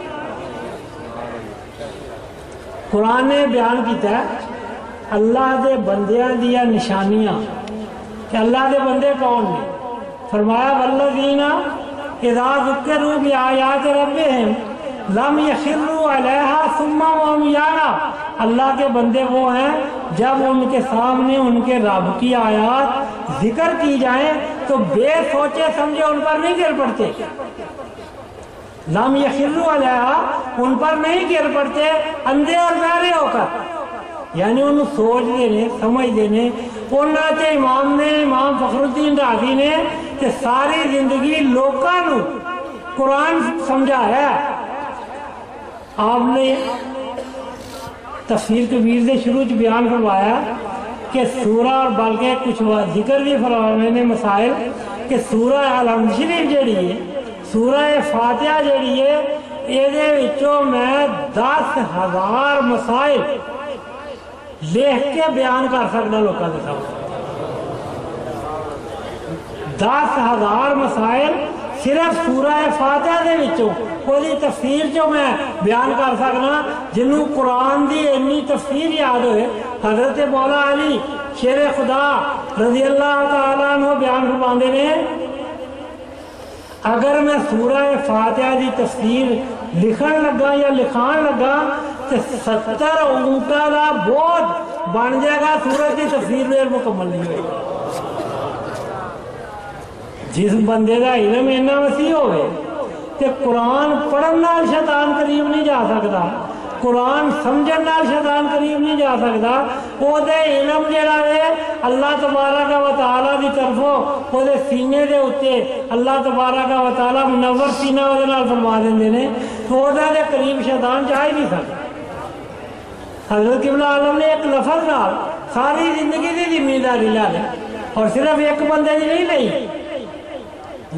قرآن نے بیان کیتا ہے اللہ دے بندیاں دیا نشانیاں کہ اللہ دے بندے کون نے۔ فرمایا والذین اذا ذکروا بآیات ربہم لم یخروا علیہا ثم وهم یرون۔ اللہ کے بندے وہ ہیں جب ان کے سامنے ان کے رب کی آیات ذکر کی جائیں تو بے سوچے سمجھے ان پر نہیں گر پڑتے۔ لم یخروا علیہا ان پر نہیں گر پڑتے اندھے اور بہرے ہو کر، یعنی انہوں سوچ دینے سمجھ دینے۔ انہوں نے امام فخر الدین رازی نے کہ ساری زندگی لوکاں نو قرآن سمجھایا ہے۔ آپ نے تفسیر کبیر دے شروع بیان کروایا کہ سورہ، اور بلکہ کچھ ذکر بھی فرمانے نے مسائل کہ سورہ الحمد شریف جڑی ہے، سورہ فاتحہ جڑی ہے، یہ میں 10,000 مسائل لکھ کے بیان کر سکتا لوگوں کے سامنے۔ 10,000 مسائل صرف سورہ فاتحہ دے وچوں کوئی تفسیر جو میں بیان کر سکنا، جنہوں قرآن دی اتنی تفسیر یاد ہوئے۔ حضرت مولا علی شیر خدا رضی اللہ تعالیٰ عنہ بیان فرماندے نے اگر میں سورہ فاتحہ دی تفسیر لکھن لگا یا لکھان لگا تو 70 اونٹا دا بوجھ بن جائے گا، سورج دی تفسیر دیر مکمل نہیں ہوئے گا۔ جس بندے دا علم اتنا وسیع ہوئے کہ قرآن پڑھن نال شیطان قریب نہیں جا سکتا، قرآن سمجھن نال شیطان قریب نہیں جا سکتا، وہ دے علم جڑا ہے اللہ تبارک و تعالیٰ دی طرفوں وہ دے سینے دے اتے اللہ تبارک و تعالیٰ منور سینہ وہ نال فرما دیندے نے، تو وہ دے قریب شیطان جا ہی نہیں سکتا۔ حضرت قبلہ عالم نے ایک لفظ نال ساری زندگی دی ذمہ داری لے لی، اور صرف ایک بندے دی نہیں لئی،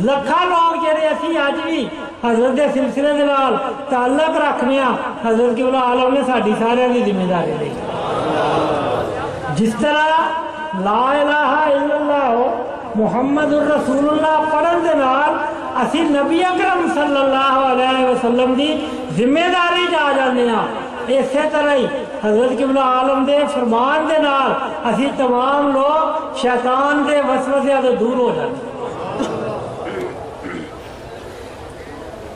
لکھاں لوگ جڑے اسی اج بھی حضرت دے سلسلے دے نال تعلق رکھنے ہاں، حضرت قبلہ عالم نے ساری سارے دی ذمہ داری لی۔ جس طرح لا الہ الا اللہ محمد الرسول اللہ پڑھن دے نال اسی نبی اکرم صلی اللہ علیہ وسلم دی ذمہ داری جا جانے ہاں، اسی طرح ہی حضرت قبلہ عالم دے فرمان دے نال اسی تمام لوگ شیطان دے وسوسے تو دور ہو جاتے ہیں۔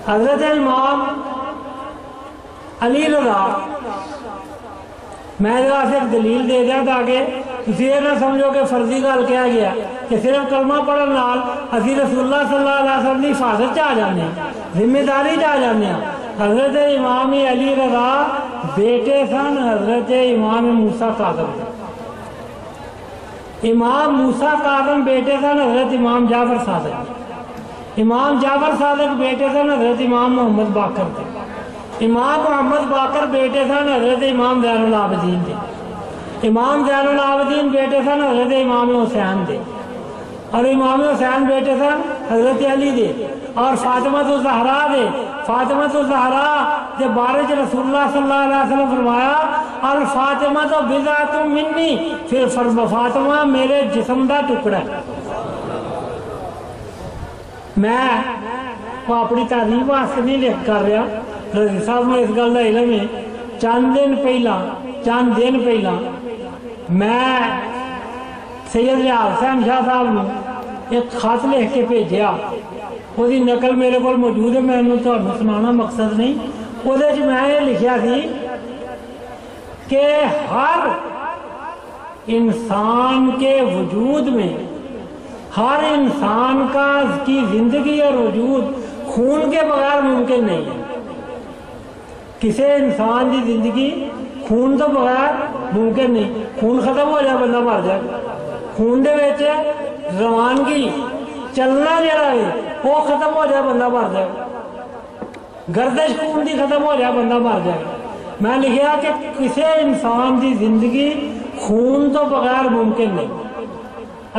حضرت امام علی رضا میں ایک دلیل دے دیا تاکہ کسی یہ نہ سمجھو کہ فرضی گل کیا گیا کہ صرف کلمہ پڑھن نال اسی رسول اللہ صلی اللہ علیہ وسلم کی حفاظت چاہ جانے ہیں، ذمہ داری چاہ جانے ہیں۔ حضرت امام علی رضا بیٹے سن حضرت امام موسیٰ کاظم، امام موسیٰ کاظم بیٹے سن حضرت امام جعفر صادق، امام جعفر صادق بیٹے سن حضرت امام محمد باقر تھے، امام محمد باقر بیٹے سن حضرت امام زین العابدین تھے، امام زین العابدین بیٹے سن حضرت امام حسین دے، اور امام حسین بیٹے سن حضرت علی دے، اور فاطمہ الزہرا دے۔ فاطمہ الزہرا دے بارے چ رسول اللہ صلی اللہ علیہ وسلم فرمایا الفاطمہ تو بضعۃ منی، پھر فاطمہ میرے جسم دا ٹکڑا ہے۔ میں اپنی تعلیم واسطے نہیں لکھ کر رہا، رضی صاحب میں اس گل کا علم ہے۔ چند دن پہلا میں سید ریاض حسین شاہ صاحب نے ایک خط لکھ کے بھیجا، وہی نقل میرے کو موجود ہے، میں تمہیں سنانا مقصد نہیں۔ وہ میں یہ لکھیا سی کہ ہر انسان کے وجود میں، ہر انسان کی زندگی اور وجود خون کے بغیر ممکن نہیں ہے۔ کسی انسان کی زندگی خون تو بغیر ممکن نہیں۔ خون ختم ہو جائے بندہ مر جائے۔ خون دے وچ روانگی چلنا جڑا ہے وہ ختم ہو جائے بندہ مر جائے، گردش خون دی ختم ہو جائے بندہ مر جائے۔ میں لکھیا کہ کسی انسان کی زندگی خون تو بغیر ممکن نہیں۔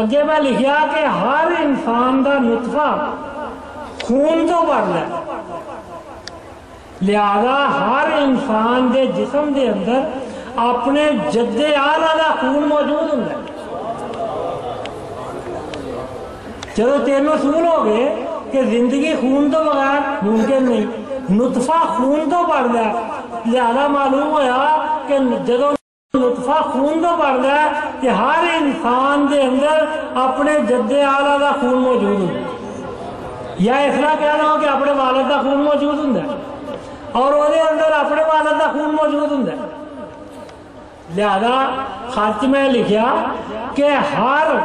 اگے میں لکھیا کہ ہر انسان دا نطفہ خون تو بنتا ہے، لہذا ہر انسان دے جسم دے اندر اپنے جد اعلیٰ دا خون موجود ہوتا ہے۔ چلو تینوں اصول ہو گئے کہ زندگی خون تو بغیر ممکن نہیں، نطفہ خون تو بڑھتا ہے، لہذا معلوم ہوا کہ جدو نطفہ خون تو بڑھتا ہے کہ ہر انسان دے اندر اپنے جد اعلیٰ دا خون موجود ہوتا ہے، یا اس طرح کہنا ہو کہ اپنے والد دا خون موجود ہوتا ہے اور وہ اندر اپنے والد دا خون موجود ہوتا ہے۔ لہذا خط میں لکھیا کہ ہر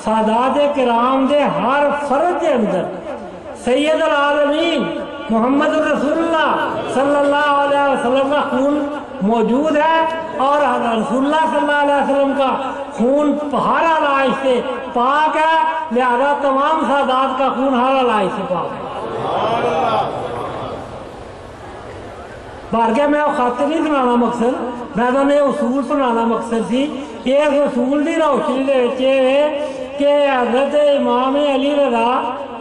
سادات کرام دے ہر فرد کے اندر سید العالمین محمد رسول اللہ صلی اللہ علیہ وسلم کا خون موجود ہے، اور رسول اللہ صلی اللہ علیہ وسلم کا خون ہر علائش سے پاک ہے، لہذا تمام سادات کا خون ہر علائش سے پاک ہے۔ بار کیا میں خط نہیں سنانا مقصد، میں تو اصول سنانا مقصد سی۔ اس اصول کی روشنی ہے کہ حضرت امام علی رضا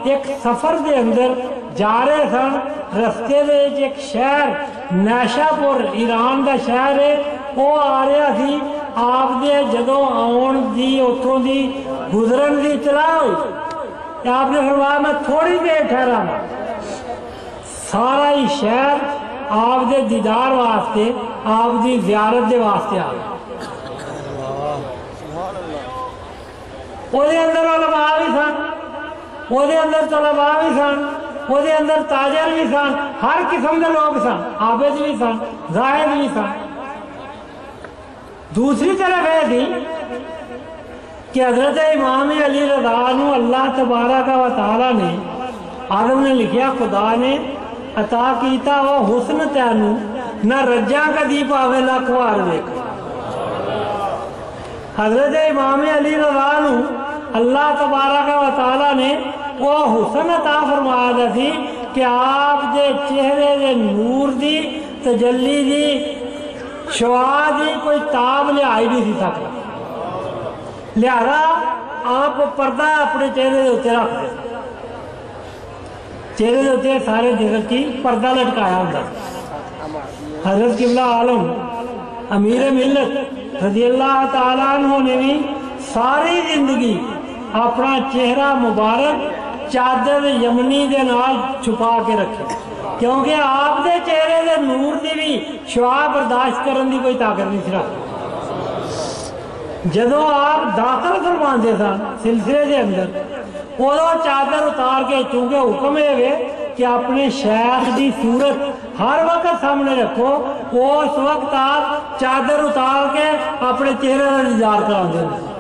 ایک سفر دے اندر جا رہے سن، رستے دے ایک شہر نیشا پور ایران دا شہر ہے، وہ آ رہا سی، آپ دے جدوں آن دی اتوں دی گزرن دی اطلاع ہوئی، آپ نے فرمایا میں تھوڑی دیر ٹھہرا، سارا ہی شہر آپ دے دیدار واسطے، آپ دی زیارت دے واسطے آ گیا۔ وہ اندر علماء بھی سن، وہ اندر طلباء بھی سن، وہ اندر تاجر بھی سن، ہر قسم کے لوگ سن، عابد بھی سن، زاہد بھی سن۔ دوسری طرف یہ تھی کہ حضرت امام علی رضا عنہ اللہ تبارک و تعالیٰ نے، آدم نے لکھیا خدا نے عطا کیتا وہ حسن تینوں نہ رجا کدی پاوے لکھ وار ویکھ۔ حضرت امام علی رضا عنہ اللہ تبارک و تعالیٰ نے وہ حسن عطا فرمایا تھی کہ آپ دے چہرے دے نور دی تجلی دی شعاع دی کوئی تاب لہائی نہیں سی سکتا، لہذا آپ پردہ اپنے چہرے دے اتنے رکھ دے، چہرے دے اتنے سارے جسم کی پردہ لٹکایا ہوتا۔ حضرت قبلہ عالم امیر ملت رضی اللہ تعالیٰ عنہ نے بھی ساری زندگی اپنا چہرہ مبارک چادر یمنی دے نال چھپا کے رکھے، کیونکہ آپ دے چہرے دے نور دی بھی شعاع برداشت کرن دی کوئی طاقت نہیں رکھتی۔ جدو آپ داخل فرماندے سن سلسلے دے اندر، ادو چادر اتار کے، چونکہ حکم ہے کہ اپنے شیخ دی صورت ہر وقت سامنے رکھو، اس وقت آپ چادر اتار کے اپنے چہرے کا دیدار کراندے ہیں۔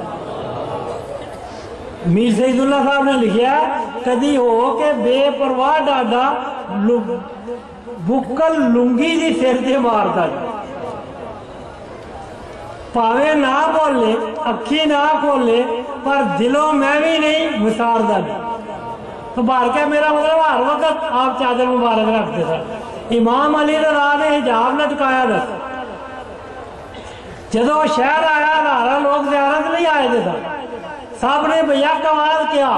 میر سید اللہ صاحب نے لکھیا کدی ہو کہ بے پرواہ ڈاڈا بکل لنگی دی سر تے مارتا ہے، پاوے نہ بولے اکھی نہ کھولے پر دلوں میں بھی نہیں وساردا نہیں۔ تو بارکہ میرا مطلب ہر وقت آپ چادر مبارک رکھتے سن۔ امام علی رضا نے حجاب لٹکایا تھا، جدو شہر آیا ہزارہ لوگ زیارت نہیں آئے تھے سب نے بیک آواز کیا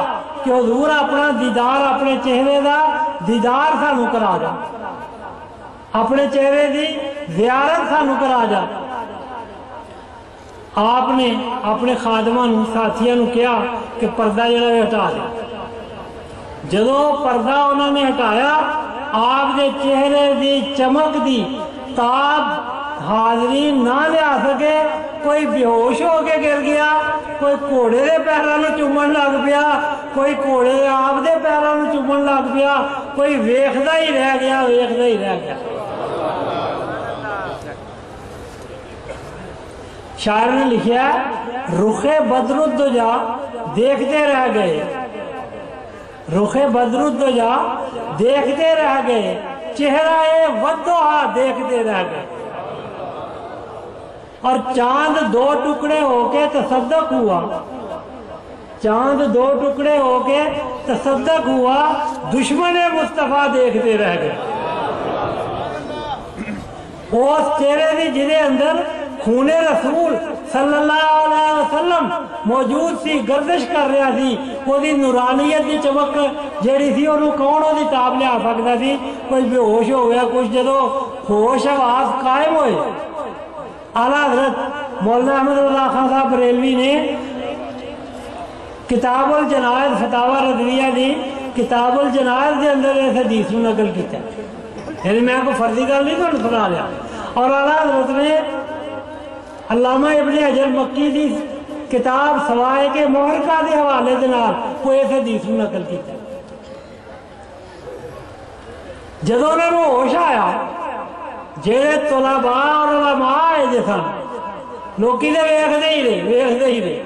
کہ حضور اپنا دیدار اپنے چہرے دا دیدار سانو کرا جا، اپنے چہرے دی زیارت سانو کرا جا۔ آپ نے اپنے خادمہ نو ساتھیاں نو کیا کہ پردہ جڑا ہٹا دے۔ جدو پردہ انہوں نے ہٹایا آپ دے چہرے دی چمک دی تاب حاضرین نہ لیا سکے، کوئی بے ہوش ہو کے گر گیا، کوئی گھوڑے دے پیراں نوں چومن لگ پیا، کوئی گھوڑے دے آپ دے پیراں نوں چومن لگ پیا، کوئی ویکھدا ہی رہ گیا، ویکھدا ہی رہ گیا۔ شاعر نے لکھا ہے رخ بدر الدجا دیکھتے رہ گئے، رخ بدر الدجا دیکھتے رہ گئے، چہرہ والضحا دیکھتے رہ گئے، اور چاند دو ٹکڑے ہو کے تصدق ہوا، چاند دو ٹکڑے ہو کے تصدق ہوا، دشمن مصطفیٰ دیکھتے رہ گئے۔ اس چہرے دی جدے اندر خون رسول صلی اللہ علیہ وسلم موجود سی، گردش کر رہا سی، وہ دی نورانیت دی چمک جیڑی سی انہوں کون وہ دی تاب لیا سکتا سی؟ کچھ بے ہوش ہو گیا، کچھ جدو ہوش آواز قائم ہوئے۔ اعلیٰ حضرت مولانا احمد اللہ خان صاحب بریلوی نے کتاب الجنائز فتاوی رضویہ دی کتاب الجنائز دے اندر اس حدیث کو نقل کیتا ہے، یعنی میں کو فرضی گل نہیں تو سنا لیا۔ اور اعلیٰ حضرت نے علامہ ابن حجر مکی دی کتاب سوائے کے محرقہ دے حوالے دے نال کو اس حدیث کو نقل کیتا ہے۔ جدو انہوں نے ہوش آیا، جہے طلباء اور علماء آئے دے سن، لوکی دے ویکھدے ہی رہے، ویکھدے ہی رہے۔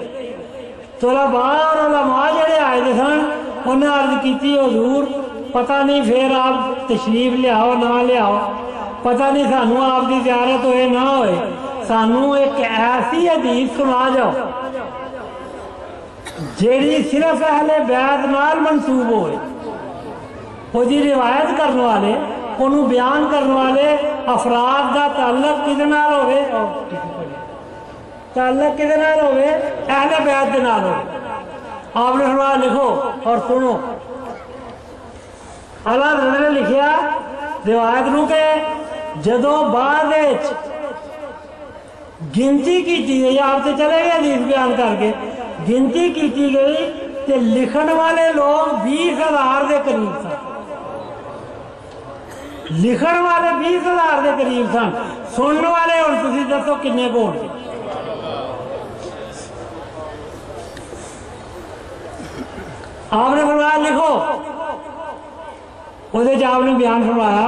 طلباء اور علماء جڑے آئے دے سن انہیں عرض کیتی حضور پتہ نہیں پھر آپ تشریف لیاؤ نہ لیاؤ، پتہ نہیں سانو آپ کی زیارت ہوئے نہ ہوئے، سانو ایک ایسی حدیث سنا جاؤ جیڑی صرف اہل بیت نال منسوب ہوئے، وہ جی روایت کرنے والے انہوں بیان کرنے والے افراد دا تعلق کدے نال ہوئے، تعلق کدے نال ہوئے؟ اہل بیت دے نال ہوئے۔ آپ نے فرمایا لکھو اور سنو۔ اعلیٰ حضرت نے لکھیا روایت نو کہ جدو بعد گنتی کی گئی، آپ سے چلے گئے حدیث بیان کر کے، گنتی کی گئی تے لکھن والے لوگ 20,000 دے قریب سن، لکھن والے 20,000 دے قریب سن، سننے والے اور تسی دسو کنے کو ہوں گے؟ آپ نے فرمایا لکھو، وہ آپ نے بیان فرمایا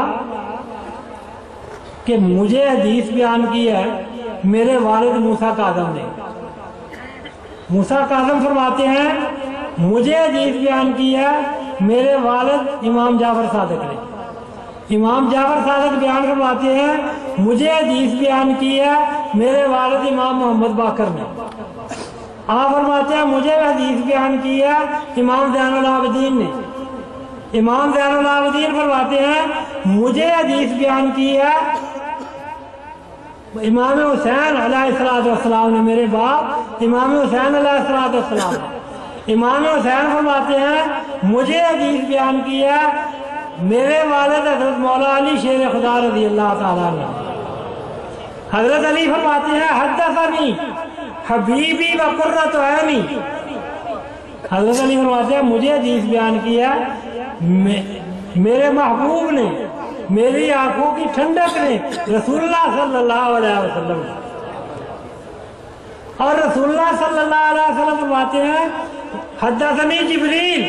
کہ مجھے حدیث بیان کی ہے میرے والد موسیٰ کاظم نے۔ موسیٰ کاظم فرماتے ہیں مجھے حدیث بیان کی ہے میرے والد امام جعفر صادق نے۔ امام جعفر صادق بیان فرماتے ہیں مجھے حدیث بیان کی ہے میرے والد امام محمد باقر نے۔ آپ فرماتے ہیں مجھے حدیث بیان کی ہے امام زین العابدین نے۔ امام زین العابدین فرماتے ہیں مجھے حدیث بیان کی ہے امام حسین علیہ السلام نے، میرے باپ امام حسین علیہ السلام نے۔ امام حسین فرماتے ہیں مجھے حدیث بیان کی ہے میرے والد حضرت مولا علی شیر خدا رضی اللہ تعالیٰ عنہ۔ حضرت علی فرماتے ہیں حدثنی حبیبی و قرۃ عینی۔ حضرت علی فرماتے ہیں مجھے حدیث بیان کی ہے میرے محبوب نے، میری آنکھوں کی ٹھنڈک نے، رسول اللہ صلی اللہ علیہ وسلم۔ اور رسول اللہ صلی اللہ علیہ وسلم فرماتے ہیں حدثنی جبریل،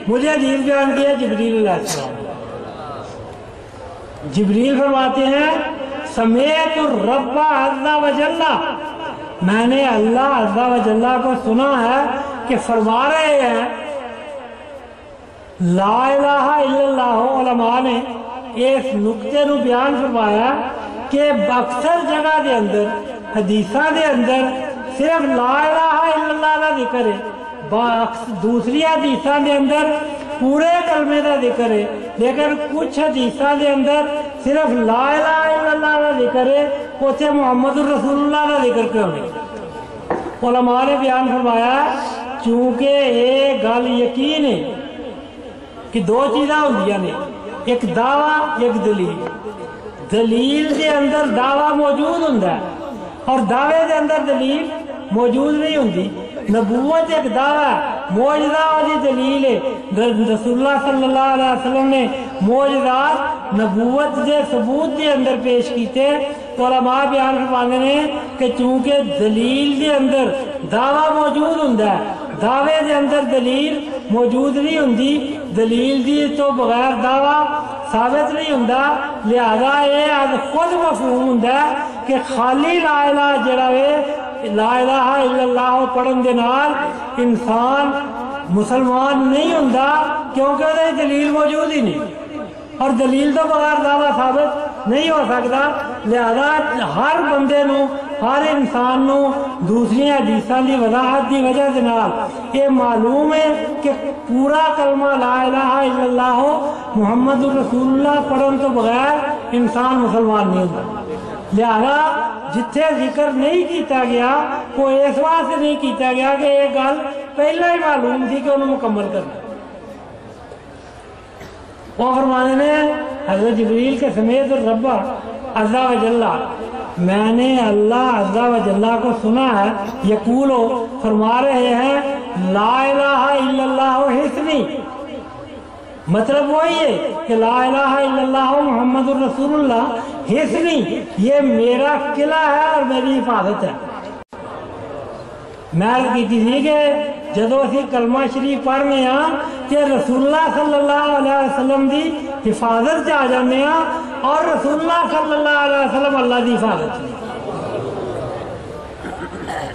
مجھے حدیث بیان کیا جبریل علیہ السلام۔ جبریل فرماتے ہیں سمیعت الرب عز و جل، میں نے اللہ عز و جل کو سنا ہے کہ فرما رہے ہیں لا الہ الا اللہ۔ علماء نے اس نقطے نو بیان فرمایا کہ اکثر جگہ دے اندر حدیثاں دے اندر صرف لا الہ الا اللہ کا ذکر ہے، دوسری حدیثاں دے اندر پورے کلمے کا ذکر ہے، لیکن کچھ حدیثاں دے اندر صرف لا الہ الا اللہ کا ذکر ہے، اتنے محمد الرسول اللہ کا ذکر کیوں نہیں؟ علماء نے بیان فرمایا چونکہ یہ گل یقین ہے کہ دو چیزاں ہوندیاں نے، ایک دعویٰ ایک دلیل۔ دلیل دے اندر دعویٰ موجود ہوندا ہے اور دعوے دے اندر دلیل موجود نہیں ہوندی۔ نبوت ایک دعویٰ ہے، معجزہ والی دلیل ہے۔ رسول اللہ صلی اللہ علیہ وسلم نے معجزات نبوت دے ثبوت دے اندر پیش کیتے، تو علماء بیان فرماتے ہیں کہ چونکہ دلیل دے اندر دعویٰ موجود ہوندا ہے، دعوے دے اندر دلیل موجود نہیں ہوندی، دلیل دی تو بغیر دعویٰ ثابت نہیں ہوندا، لہذا یہ از خود مفہوم ہوندا ہے کہ خالی لا الہ جڑا ہے لا الہ الا اللہ پڑھن دے نال انسان مسلمان نہیں ہوندا، کیونکہ وہ دلیل موجود ہی نہیں، اور دلیل تو بغیر دعویٰ ثابت نہیں ہو سکتا۔ لہذا ہر بندے نو، ہر انسان نو دوسری حدیثاں دی وضاحت دی وجہ سے نال یہ معلوم ہے کہ پورا کلمہ لا الہ الا اللہ محمد الرسول اللہ پڑھن تو بغیر انسان مسلمان نہیں ہوتا۔ لہذا جتھے ذکر نہیں کیتا گیا وہ اس واسطے نہیں کیتا گیا کہ یہ گل پہلے ہی معلوم تھی کہ انہوں مکمل کرنا۔ وہ فرمانے نے حضرت جبریل کے سمیت رب عز و جل، میں نے اللہ عز و جل کو سنا ہے یقولو فرما رہے ہیں لا الہ الا اللہ حسنی، مطلب وہی ہے کہ لا الہ الا اللہ محمد الرسول اللہ حسنی، یہ میرا قلعہ ہے اور میری حفاظت ہے۔ میں عرض کی تھی کہ جدو اسی کلمہ شریف پڑھنے ہاں کہ رسول اللہ صلی اللہ علیہ وسلم دی حفاظت چاہ جانے ہاں، اور رسول اللہ صلی اللہ علیہ وسلم اللہ دی حفاظت چاہ۔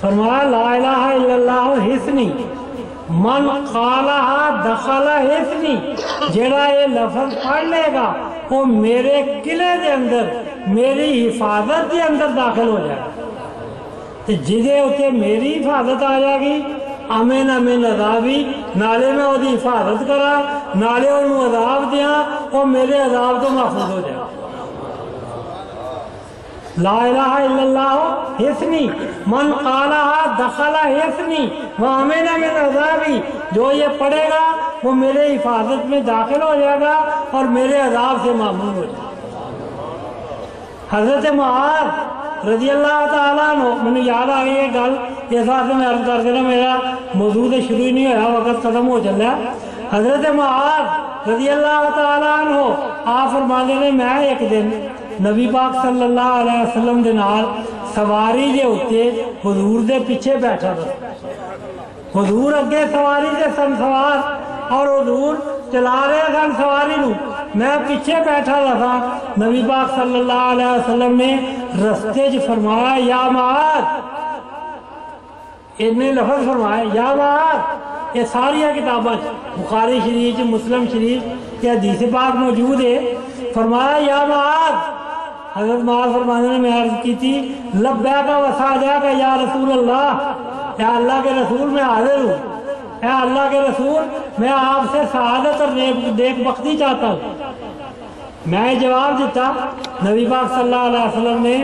فرمایا لا الہ الا اللہ حسنی من قالہا دخل حسنی، جڑا یہ لفظ پڑھ لے گا وہ میرے قلعے دے اندر، میری حفاظت دے اندر داخل ہو جائے گا۔ جدے ہوتے میری حفاظت آ جائے گی، امین امین عذابی، نالے میں وہ حفاظت کرا، نالے انہوں عذاب دیا، وہ میرے عذاب تو محفوظ ہو جائے گا۔ لا الہ الا اللہ حسنی من قالہا دخل حسنی وامن من عذابی، جو یہ پڑھے گا وہ میرے حفاظت میں داخل ہو جائے گا اور میرے عذاب سے معمول ہو جائے گا۔ حضرت معاذ رضی اللہ تعالیٰ عنہ، مجھے یاد آ گئی یہ گل، اس واسطے میں عرض کر دینا میرا موضوع تو شروع ہی نہیں ہوا، وقت ختم ہو چلا۔ حضرت معاذ رضی اللہ تعالیٰ عنہ آپ فرماتے ہیں میں ایک دن نبی پاک صلی اللہ علیہ وسلم دے نال سواری دے ہوتے حضور دے پیچھے بیٹھا تھا، حضور اگے سواری دے سن سوار اور حضور چلا رہے سن سواری نو، میں پیچھے بیٹھا تھا۔ نبی پاک صلی اللہ علیہ وسلم نے رستے چ فرمایا یا معاذ، انہیں لفظ فرمایا یا معاذ، یہ ساری کتابیں بخاری شریف مسلم شریف یہ حدیث پاک موجود ہے۔ فرمایا یا معاذ، حضرت معاذ فرمانے نے میں عرض کی تھی لبیک و سعدیک یا رسول اللہ، اے اللہ کے رسول میں حاضر ہوں، اے اللہ کے رسول میں آپ سے سعادت اور نیک بختی چاہتا ہوں۔ میں جواب دیتا، نبی پاک صلی اللہ علیہ وسلم نے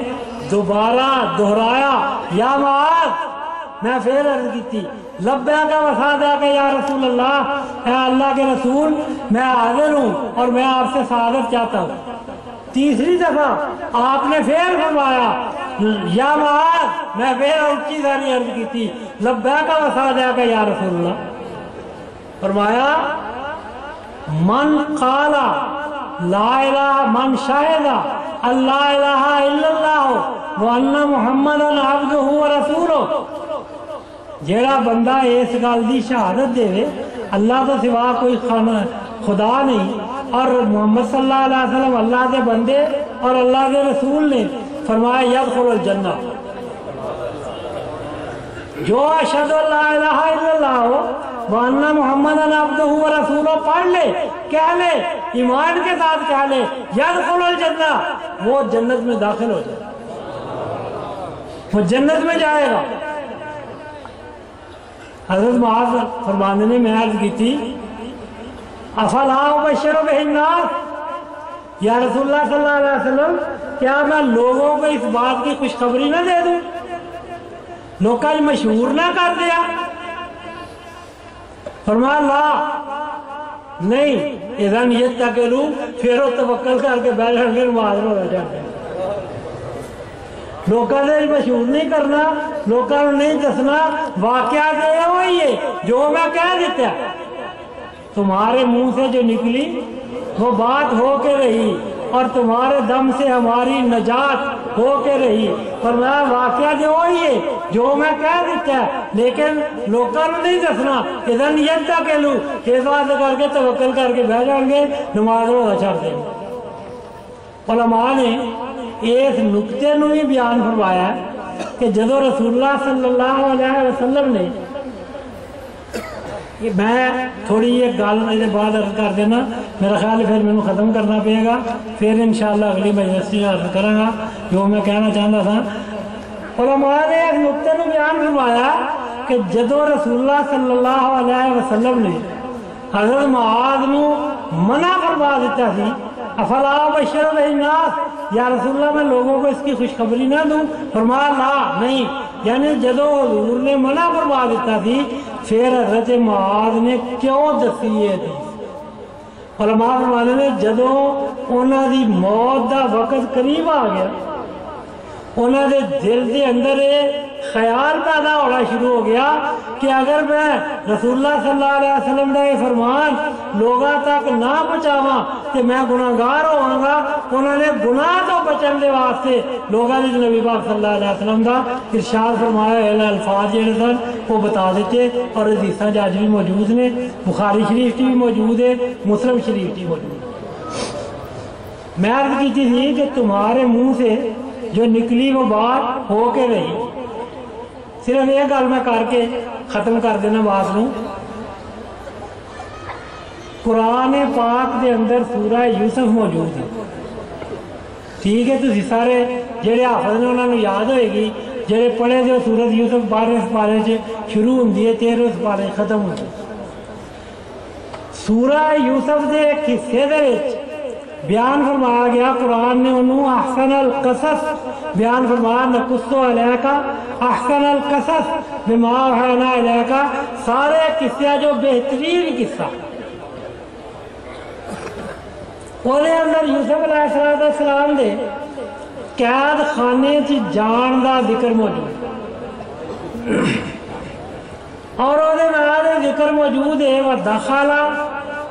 دوبارہ دہرایا یا معاذ، میں پھر عرض کی تھی لبیک و سعدیک یا رسول اللہ، اے اللہ کے رسول میں حاضر ہوں اور میں آپ سے سعادت چاہتا ہوں۔ تیسری دفعہ آپ نے پھر فرمایا یا معاذ، میں پھر اونچی ساری عرض کی تھی لبیک و سعدیک یا رسول اللہ۔ فرمایا من قال لا الہ من شاہد اللہ الہ الا اللہ وان محمدا عبدہ ورسولہ، جیڑا بندہ اس گل دی شہادت دے اللہ تو سوا کوئی خدا نہیں اور محمد صلی اللہ علیہ وسلم اللہ کے بندے اور اللہ کے رسول نے، فرمایا یدخل الجنہ، جو اشہد لا الہ الا اللہ وان محمد عبدہ ورسولہ پڑھ لے، کہہ لے، ایمان کے ساتھ کہہ لے یدخل الجنہ، وہ جنت میں داخل ہو جائے، وہ جنت میں جائے گا۔ حضرت معاذ فرمانے نے میں عرض کی تھی افلا ابشر بہ الناس، یا رسول اللہ صلی اللہ علیہ وسلم کیا میں لوگوں کو اس بات کی خوشخبری نہ دے دوں، لوگوں کو مشہور نہ کر دیا؟ فرمایا لا نہیں، اذن یتکلوا، پھر وہ توکل کر کے بیٹھ کے نماز میں بیٹھ جاتے ہیں۔ لوگوں نے مشہور نہیں کرنا، لوگوں نے نہیں دسنا، واقعات یہ وہی ہے جو میں کہہ دیتا، تمہارے منہ سے جو نکلی وہ بات ہو کے رہی، اور تمہارے دم سے ہماری نجات ہو کے رہی، فرمایا واقعہ جو وہی ہے جو میں کہہ دیتا ہے، لیکن لوگوں نے نہیں دسنا، اذن یتکلوا، اس بات کر کے توکل کر کے بیٹھ جائیں گے، نماز روزہ چھوڑ دیں گے۔ علماء نے اس نقطے نو بھی بیان فرمایا کہ جدو رسول اللہ صلی اللہ علیہ وسلم نے، میں تھوڑی یہ گل میرے بعد عرض کر دینا، میرا خیال ہے پھر میں ختم کرنا پڑے گا، پھر انشاءاللہ اگلی مجلس سے عرض کروں گا جو میں کہنا چاہتا تھا۔ علماء نے ایک نقطے نو بیان فرمایا کہ جدو رسول اللہ صلی اللہ علیہ وسلم نے حضرت معاذ نو منع فرما دیتا سی، افلا ابشر بہ الناس، یا رسول اللہ میں لوگوں کو اس کی خوشخبری نہ دوں، فرمایا لا نہیں، یعنی جدو حضور نے منع فرما دیتا تھی، پھر حضرت معاذ نے کیوں دسی ہے تھی؟ علماء فرماتے ہیں جدو انہوں دی موت دا وقت قریب آ گیا، انہوں دے دل دے اندر خیال پیدا ہونا شروع ہو گیا کہ اگر میں رسول اللہ صلی اللہ علیہ وسلم کا یہ فرمان لوگوں تک نہ پہنچاواں تو میں گناہگار ہوں گا۔ انہوں نے گناہ تو بچن دے واسطے لوگوں نے نبی پاک صلی اللہ علیہ وسلم کا ارشاد فرمایا الفاظ جڑے سن وہ بتا دیتے، اور حدیثاں اج بھی موجود نے، بخاری شریف کی بھی موجود ہے، مسلم شریف کی موجود ہے۔ میں عرض کی تھی کہ تمہارے منہ سے جو نکلی وہ بات ہو کے رہی۔ صرف یہ گل میں کر کے ختم کر دینا بات نو، قرآن پاک دے اندر سورہ یوسف موجود ہے، ٹھیک ہے؟ تسی سارے جڑے حافظ نے انہوں نے یاد ہوئے گی، جڑے پڑھے جو سورۃ یوسف 12 سپارے سے شروع ہوندی ہے 13 سپارے ختم ہوندی ہے۔ سورہ یوسف دے ایک حصے دے وچ بیان فرمایا گیا، قرآن نے انہوں احسن القصص بیان فرمایا، نقص علیکا احسن القصص بما اوحینا الیکا، سارے قصے جو بہترین قصہ، وہ اندر یوسف علیہ السلام دے قید خانے چ جان دا ذکر موجود، اور وہ ذکر موجود ہے وَدَخَلَ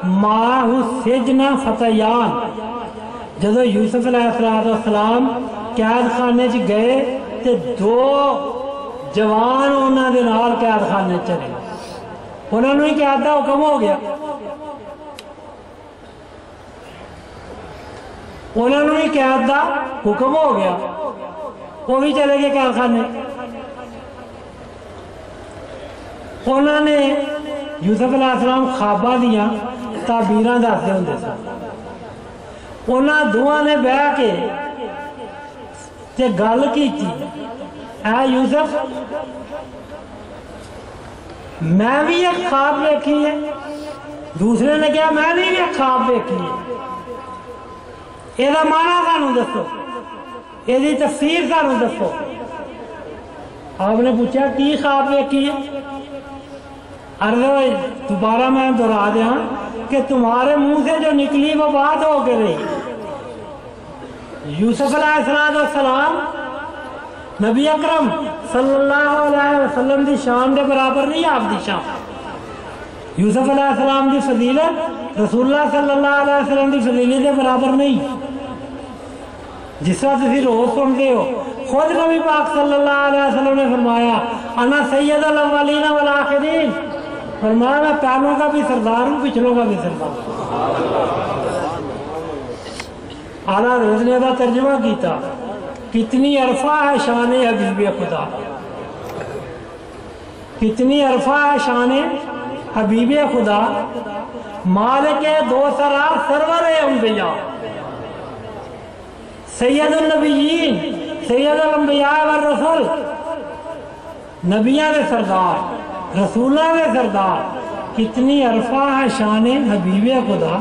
مَعَهُ السِّجْنَ فَتَيَانِ، جدو یوسف علیہ السلام قید خانے چ گئے تو دو جوان انہوں نے نال قید خانے چلے، انہوں نے قید دا حکم ہو گیا، انہوں نے قید دا حکم ہو گیا، وہ بھی چلے گئے قید خانے۔ انہوں نے یوسف علیہ السلام خوابہ دیاں تعبیراں دستے ہوندے سن، انہاں دوواں نے بہ کے تے گل کیتی، اے یوسف میں بھی ایک خواب دیکھی ہے، دوسرے نے کہا میں بھی ایک خواب دیکھی ہے، یہ معنی سانوں دسو، یہ تفسیر سانوں دسو۔ آپ نے پوچھا کی خواب دیکھی ہے؟ عرض دوبارہ میں دہرا دیا کہ تمہارے منہ سے جو نکلی وہ بات ہو کے رہی۔ یوسف علیہ السلام نبی اکرم صلی اللہ علیہ وسلم دی شان دے برابر نہیں، آپ دی شان یوسف علیہ السلام دی فضیلت رسول اللہ صلی اللہ علیہ وسلم دی فضیلت دے برابر نہیں۔ جس طرح تسی روز سنتے ہو، خود نبی پاک صلی اللہ علیہ وسلم نے فرمایا انا سید الاولین والآخرین، فرمایا میں پہلوں کا بھی سردار ہوں پچھلوں کا بھی سردار ہوں۔ اعلیٰ حضرت نے کا ترجمہ کیتا، کتنی عرفہ ہے شان حبیب خدا، کتنی عرفہ ہے شان حبیب خدا، مالک دو سرا سرور انبیاء، سید النبیین، سید الانبیاء والرسول، نبیاں دے سردار، رسولہ دے سردار، کتنی عرفہ ہے شان حبیب خدا،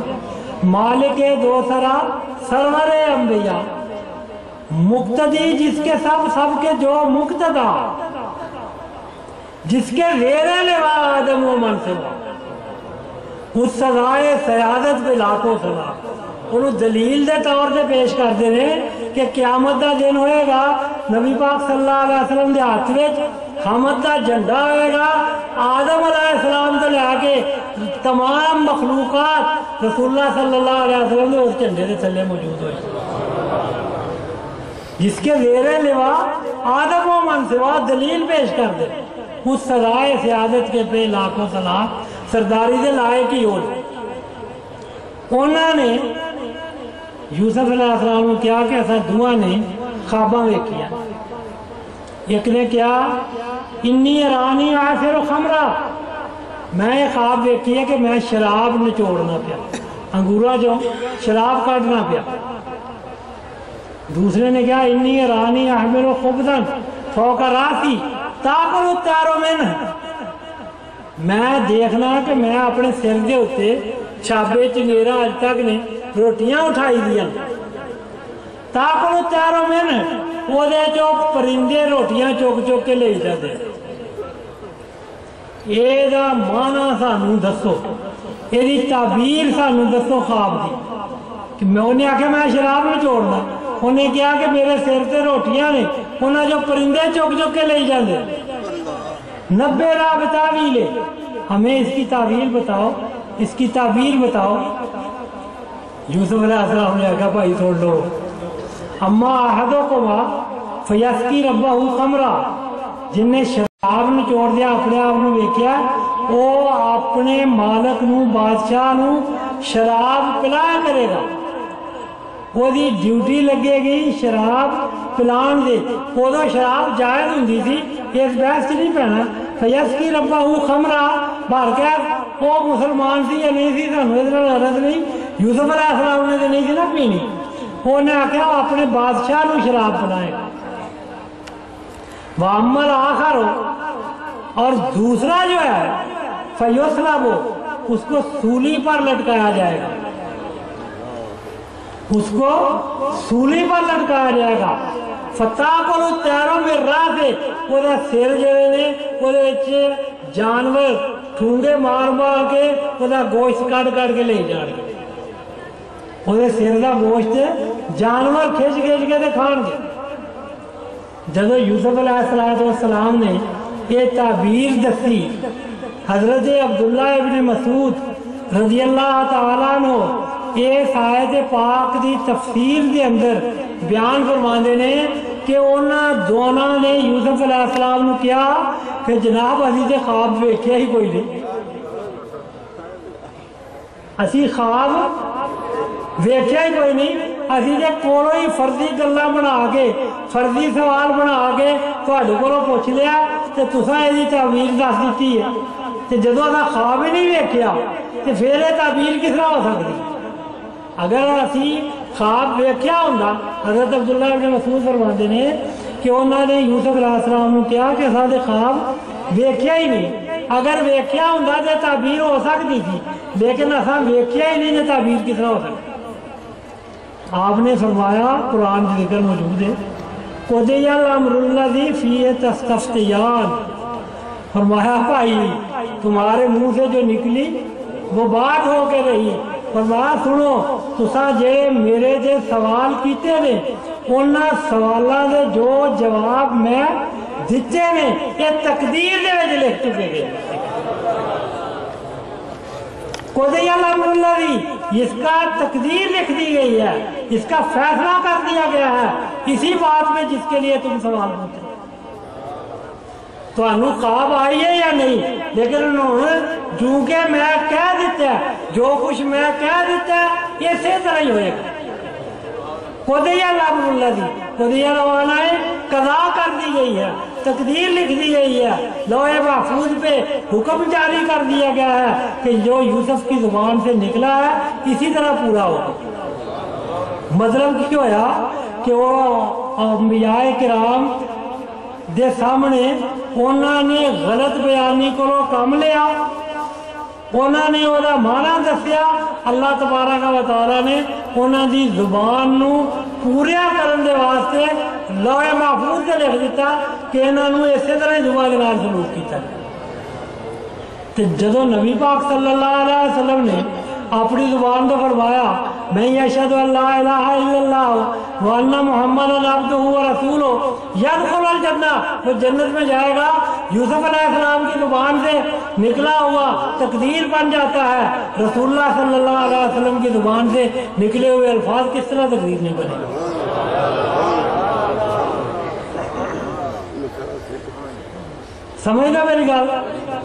مالک دو سرا سرور انبیاء، مقتدی جس کے سب کے جو مقتدا، جس کے زیر لوا آدم و منصبہ، اس سزائے سیادت پہ لاکھوں سزا انہوں دلیل دے طور سے پیش کر دے رہے کہ قیامت دا دن ہوئے گا، نبی پاک صلی اللہ علیہ وسلم دے ہاتھ وچ حمد دا جھنڈا ہوئے گا، آدم علیہ السلام تو لے کے تمام مخلوقات رسول اللہ صلی اللہ علیہ وسلم دے اس جھنڈے دے تھلے موجود ہوئے، جس کے زیر لوا آدم و من سوا دلیل پیش کر دے اس سزائے سیادت کے پہ لاکھوں سلام سرداری دے لائق ہی ہو۔ انہوں نے یوسف علیہ السلام نے کیا کہ ایسا دعا نے خواباں میں کیا، ایک نے کیا انی ارانی آخر خمرہ، میں خواب دیکھی ہے کہ میں شراب نچوڑنا پیا، انگورا جو شراب کاٹنا پیا۔ دوسرے نے کیا انی ارانی احمل خبزن فوق راسی تاکل الطیر منہ، میں دیکھنا کہ میں اپنے سر دے ہوتے چھابے چنگیرا اج تک نے روٹیاں اٹھائی دیا، تاکل الطیر منہ وہ دے جو پرندے روٹیاں چوک چوک کے لے جاتے۔ یہ دا معنی سانو دسو، یہ تعبیر سانو دسو خواب دی، کہ میں انہیں آکھے میں شراب نہیں چھوڑنا، انہیں کیا کہ میرے سر سے روٹیاں نے انہیں جو پرندے چوک چوک کے لے جاندے۔ 90 راہ تعویل، ہمیں اس کی تعویل بتاؤ، اس کی تعبیر بتاؤ۔ یوسف علیہ السلام نے کہا بھائی سن لو، اما احدکما فیسقی ربہ خمرہ، جن نے شراب نچوڑ دیا اپنے آپ نے ویکھیا وہ اپنے مالک نو بادشاہ نو شراب پلایا کرے گا، وہ دی ڈیوٹی لگے گی شراب پلان دے، وہ تو شراب جائز ہوندی تھی، اس بحث نہیں پہنا۔ فیسقی ربہ خمرہ بھر کے وہ مسلمان سی یا نہیں سی سانو اس نال غرض نہیں، یوسف علیہ السلام نے تو نہیں سی نا پینی، انہیں آخیا وہ اپنے بادشاہ نو شراب پلائے گا۔ وَأَمَّا الْآخَرُ، اور دوسرا جو ہے فَيُصْلَبُ، اس کو سولی پر لٹکایا جائے گا، اس کو سولی پر لٹکایا جائے گا۔ فَتَأْكُلُ الطَّيْرُ مِن رَأْسِهِ، وہ دا سر جڑے نے وہ دے جانور ٹھونگے مار مار کے وہ دا گوشت کٹ کٹ کے لے جان گے، وہ دے سر دا گوشت جانور کھچ کھچ کے کھان گے۔ جب یوسف علیہ السلام نے یہ تعبیر دسی، حضرت عبداللہ ابن مسعود رضی اللہ تعالیٰ عنہ اس آیت پاک دی تفسیر دے اندر بیان فرماندے نے کہ انہاں دونوں نے یوسف علیہ السلام نے کیا کہ جناب اسی تے خواب ویکھیا ہی کوئی نہیں، اسی خواب ویکھیا ہی کوئی نہیں، اسی تے کولوں ہی فرضی گلاں بنا کے فرضی سوال بنا کے تہاڈے کولوں پوچھ لیا تے تساں ایدی تعبیر دس دتی ہے، تے جدوں اسی خواب ہی نہیں ویکھیا تے پھر یہ تعبیر کس طرح ہو سکتی؟ اگر اسی خواب ویکھیا ہوندا، حضرت عبداللہ ابن مسعود فرماتے ہیں کہ انہوں نے یوسف علیہ السلام نے کیا کہ سارے خواب ویکھیا ہی نہیں، اگر ویکھیا ہوندا تو تعبیر ہو سکتی تھی، لیکن اساں ویکھیا ہی نہیں تو تعبیر کس طرح ہو سکتی؟ آپ نے فرمایا قرآن کی ذکر موجود ہے قُضِیَ الْأَمْرُ الَّذِی فِیہِ تَسْتَفْتِیَانِ، فرمایا بھائی تمہارے منہ سے جو نکلی وہ بات ہو کے رہی، فرمایا سنو تساں جے میرے جے سوال کیتے نے انہاں سوالاں دے جو جواب میں دیتے نے یہ تقدیر دے وچ لکھ چکے گئے۔ قُضِیَ الْأَمْرُ الَّذِی، اس کا تقدیر لکھ دی گئی ہے، اس کا فیصلہ کر دیا گیا ہے اسی بات میں جس کے لیے تم سوال پوچھتے تو انہوں خواب آئی ہے یا نہیں، لیکن انہوں نے جو کہ میں کہہ دیتا ہے جو کچھ میں کہہ دیتا ہے اسی طرح ہی ہوئے گا۔ قُضِیَ الْأَمْرُ الَّذِی، قُضِیَ الْأَمْرُ قضا کر دی گئی ہے، تقدیر لکھ دی گئی ہے، لوح محفوظ پہ حکم جاری کر دیا گیا ہے کہ جو یوسف کی زبان سے نکلا ہے اسی طرح پورا ہوگا۔ مطلب کیا ہویا کہ وہ انبیاء کرام دے سامنے انہوں نے غلط بیانی کو کم لیا، انہوں نے وہ مانا دسیا، اللہ تبارک و تعالیٰ نے انہوں دی زبان نو پوریا کرن دے واسطے لوح محفوظ سے لکھ دیتا کہ انہوں نے اسی طرح زبان نال سلوک کیتا۔ تو جدو نبی پاک صلی اللہ علیہ وسلم نے اپنی زبان تو فرمایا میں اشہد ان لا الہ الا اللہ وان محمد عبدہ ورسولہ یدخل الجنہ، وہ جنت میں جائے گا، یوسف علیہ السلام کی زبان سے نکلا ہوا تقدیر بن جاتا ہے، رسول اللہ صلی اللہ علیہ وسلم کی زبان سے نکلے ہوئے الفاظ کس طرح تقدیر نہیں بنے گا؟ سمجھنا میری گل؟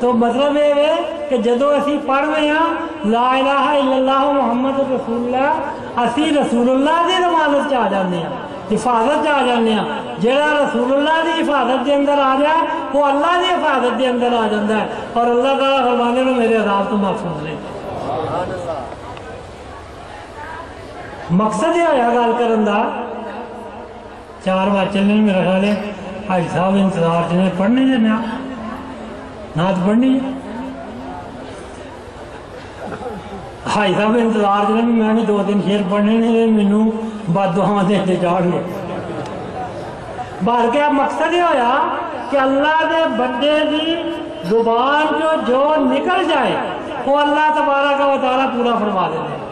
تو مطلب یہ ہے کہ جدو اسی پڑھ رہے ہیں لا الہ الا اللہ محمد رسول اللہ، اسی رسول اللہ کی ضمانت چ آ جانے ہیں، حفاظت چ آ جانے ہیں۔ جہاں رسول اللہ کی حفاظت کے اندر آ جائے وہ اللہ کی حفاظت کے اندر آ جاتا ہے، اور اللہ تعالیٰ فرمانے میں میرے عذاب تو محفوظ رہے۔ مقصد یہ ہوا گل کرن دا، 4 بار چلنے میرا خیال ہے حاجی صاحب انتظار جنہیں پڑھنے جانے نعت پڑھنی ہے، حاجی صاحب انتظار جنہیں میں بھی 2-3 شعر پڑھنے نے مینوں بد دعاواں دے چاڑ لے۔ بار کے مقصد یہ ہوا کہ اللہ دے بندے دی زبان جو نکل جائے وہ اللہ تبارک و تعالیٰ پورا فرما دیتے ہیں،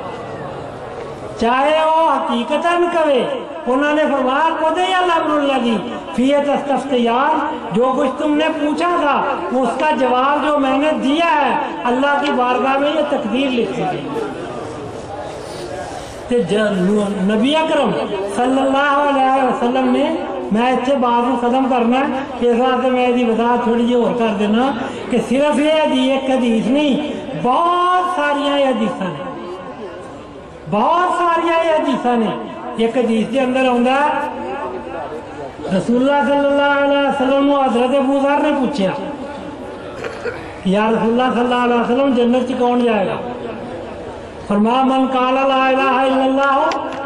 چاہے وہ حقیقتاً کہے۔ انہوں نے فرمایا خود ہی اللہ اللہ دی فیت استفتیان، جو کچھ تم نے پوچھا تھا اس کا جواب جو میں نے دیا ہے اللہ کی بارگاہ میں یہ تقدیر لکھی تھی۔ نبی اکرم صلی اللہ علیہ وسلم نے، میں اتنے بات کو ختم کرنا ہے اس واسطے میں یہ وضاحت تھوڑی جی اور کر دینا کہ صرف یہ ایک حدیث نہیں، بہت ساریا حدیث نے، بہت ساریا حدیث نے۔ ایک حدیث کے اندر آتا ہے رسول اللہ صلی اللہ علیہ وسلم حضرت ابو ذر نے پوچھا یا رسول اللہ صلی اللہ علیہ وسلم جنت سے کون جائے گا؟ فرمایا من قال لا الہ الا اللہ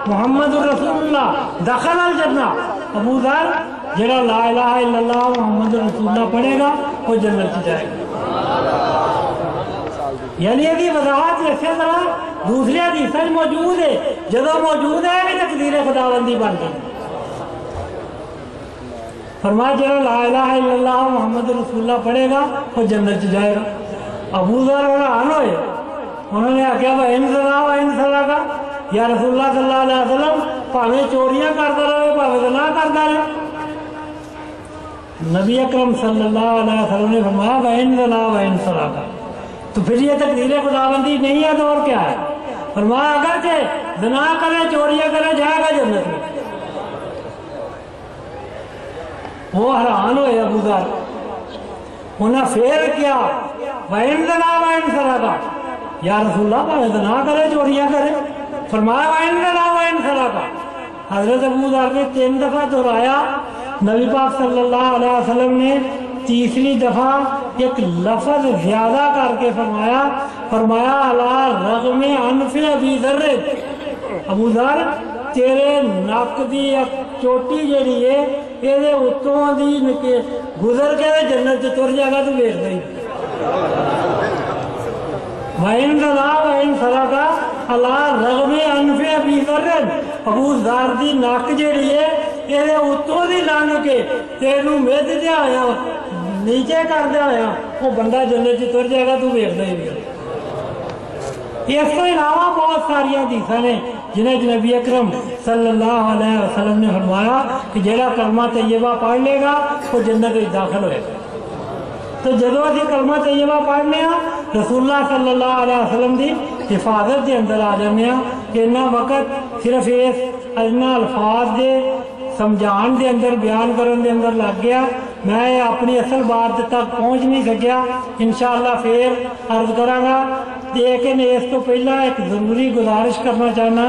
محمد رسول اللہ دخل الجنہ، ابو ذر جڑا لا الہ الا اللہ محمد رسول اللہ پڑھے گا وہ جنت سے جائے گا۔ یعنی یہ وضاحت اسی طرح دوسری حدیث موجود ہے، جدو موجود ہے کہ تقدیر خداوندی بن گئی۔ فرمایا جڑا لا الہ الا اللہ محمد رسول اللہ پڑھے گا وہ جنت سے جائے گا۔ ابو ذر حیران ہوئے، انہوں نے آخیا وَإِن زَنَا وَإِن سَرَقَ، یا رسول اللہ صلی اللہ علیہ وسلم پاویں چوریاں کرتا رہے پاویں زنا کرتا رہے۔ نبی اکرم صلی اللہ علیہ وسلم نے فرمایا وَإِن زَنَا وَإِن سَرَقَ، تو پھر یہ تقدیر خداوندی نہیں ہے تو اور کیا ہے؟ فرمایا اگر کہ زنا کرے چوریاں کرے جائے گا جنت میں۔ وہ حیران ہوئے ابو ذر، انہیں پھر کیا وَإِن زَنَا وَإِن سَرَقَ، یا رسول اللہ پاویں زنا کرے چوریاں کرے، فرمایا وَإِن زَنَا وَإِن سَرَقَ۔ حضرت ابو ذر نے 3 دفعہ دہرایا، نبی پاک صلی اللہ علیہ وسلم نے تیسری دفعہ ایک لفظ زیادہ کر کے فرمایا علی رغم انف ابی ذر، ابو ذر تیرے نک دی چوٹی جیڑی ہے یہ اتوں دی گزر کے جنت تر جائے گا تو ویخ دیں۔ وَإِن زَنَا وَإِن سَرَقَ عَلَى رَغْمِ أَنْفِ أَبِي ذَرٍ، ابو ذر دی نک جیڑی ہے یہ اتوں دی لنگ کے تینوں مد دیا آیا نیچے کر دیا آیا وہ بندہ جنت سے تر جائے گا تو ویخ دیں۔ اس کے علاوہ بہت ساری حدیث نے جنہیں نبی اکرم صلی اللہ علیہ وسلم نے فرمایا کہ جہاں کلمہ طیبہ پڑھ لے گا وہ جنت میں داخل ہوئے گا۔ تو جدو اسی کلمہ طیبہ پڑھنے ہیں رسول اللہ صلی اللہ علیہ وسلم دی حفاظت کے اندر آ جانے ہیں کہ اتنا وقت صرف اس اتنا الفاظ دے سمجھان دے اندر بیان کرن دے اندر لگ گیا، میں اپنی اصل بات تک پہنچ نہیں سکیا، انشاءاللہ پھر عرض کراں گا۔ لیکن اس تو پہلا ایک ضروری گزارش کرنا چاہنا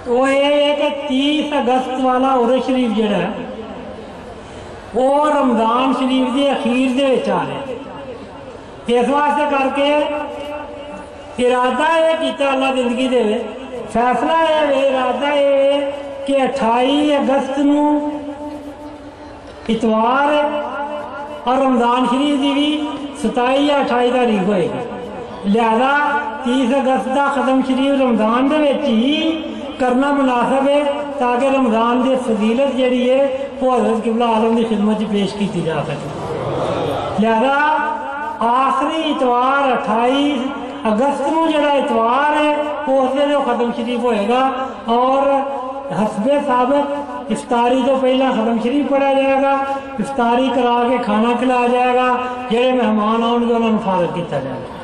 وہ یہ ہے کہ 30 اگست والا عرس شریف جڑا ہے وہ رمضان شریف کے اخیر دے وچ آ رہے، اس واسطے کر کے ارادہ یہ کیتا اللہ زندگی دے فیصلہ یہ ارادہ یہ کہ 28 اگست نو اتوار اور رمضان شریف کی بھی 27 یا 28 تاریخ ہوئے گی، لہذا 30 اگست کا ختم شریف رمضان دے وچ ہی کرنا مناسب ہے تاکہ رمضان دی فضیلت جڑی ہے وہ حضرت قبلہ عالم کی خدمت پیش کی جا سکے۔ لہذا آخری اتوار 28 اگست کو جڑا اتوار ہے وہ اس دن ختم شریف ہوئے گا، اور حسب ثابت افطاری تو پہلا ختم شریف پڑھا جائے گا، افطاری کرا کے کھانا کھلایا جائے گا، جڑے مہمان آؤ گے انہوں نے فارغ کیا جائے گا۔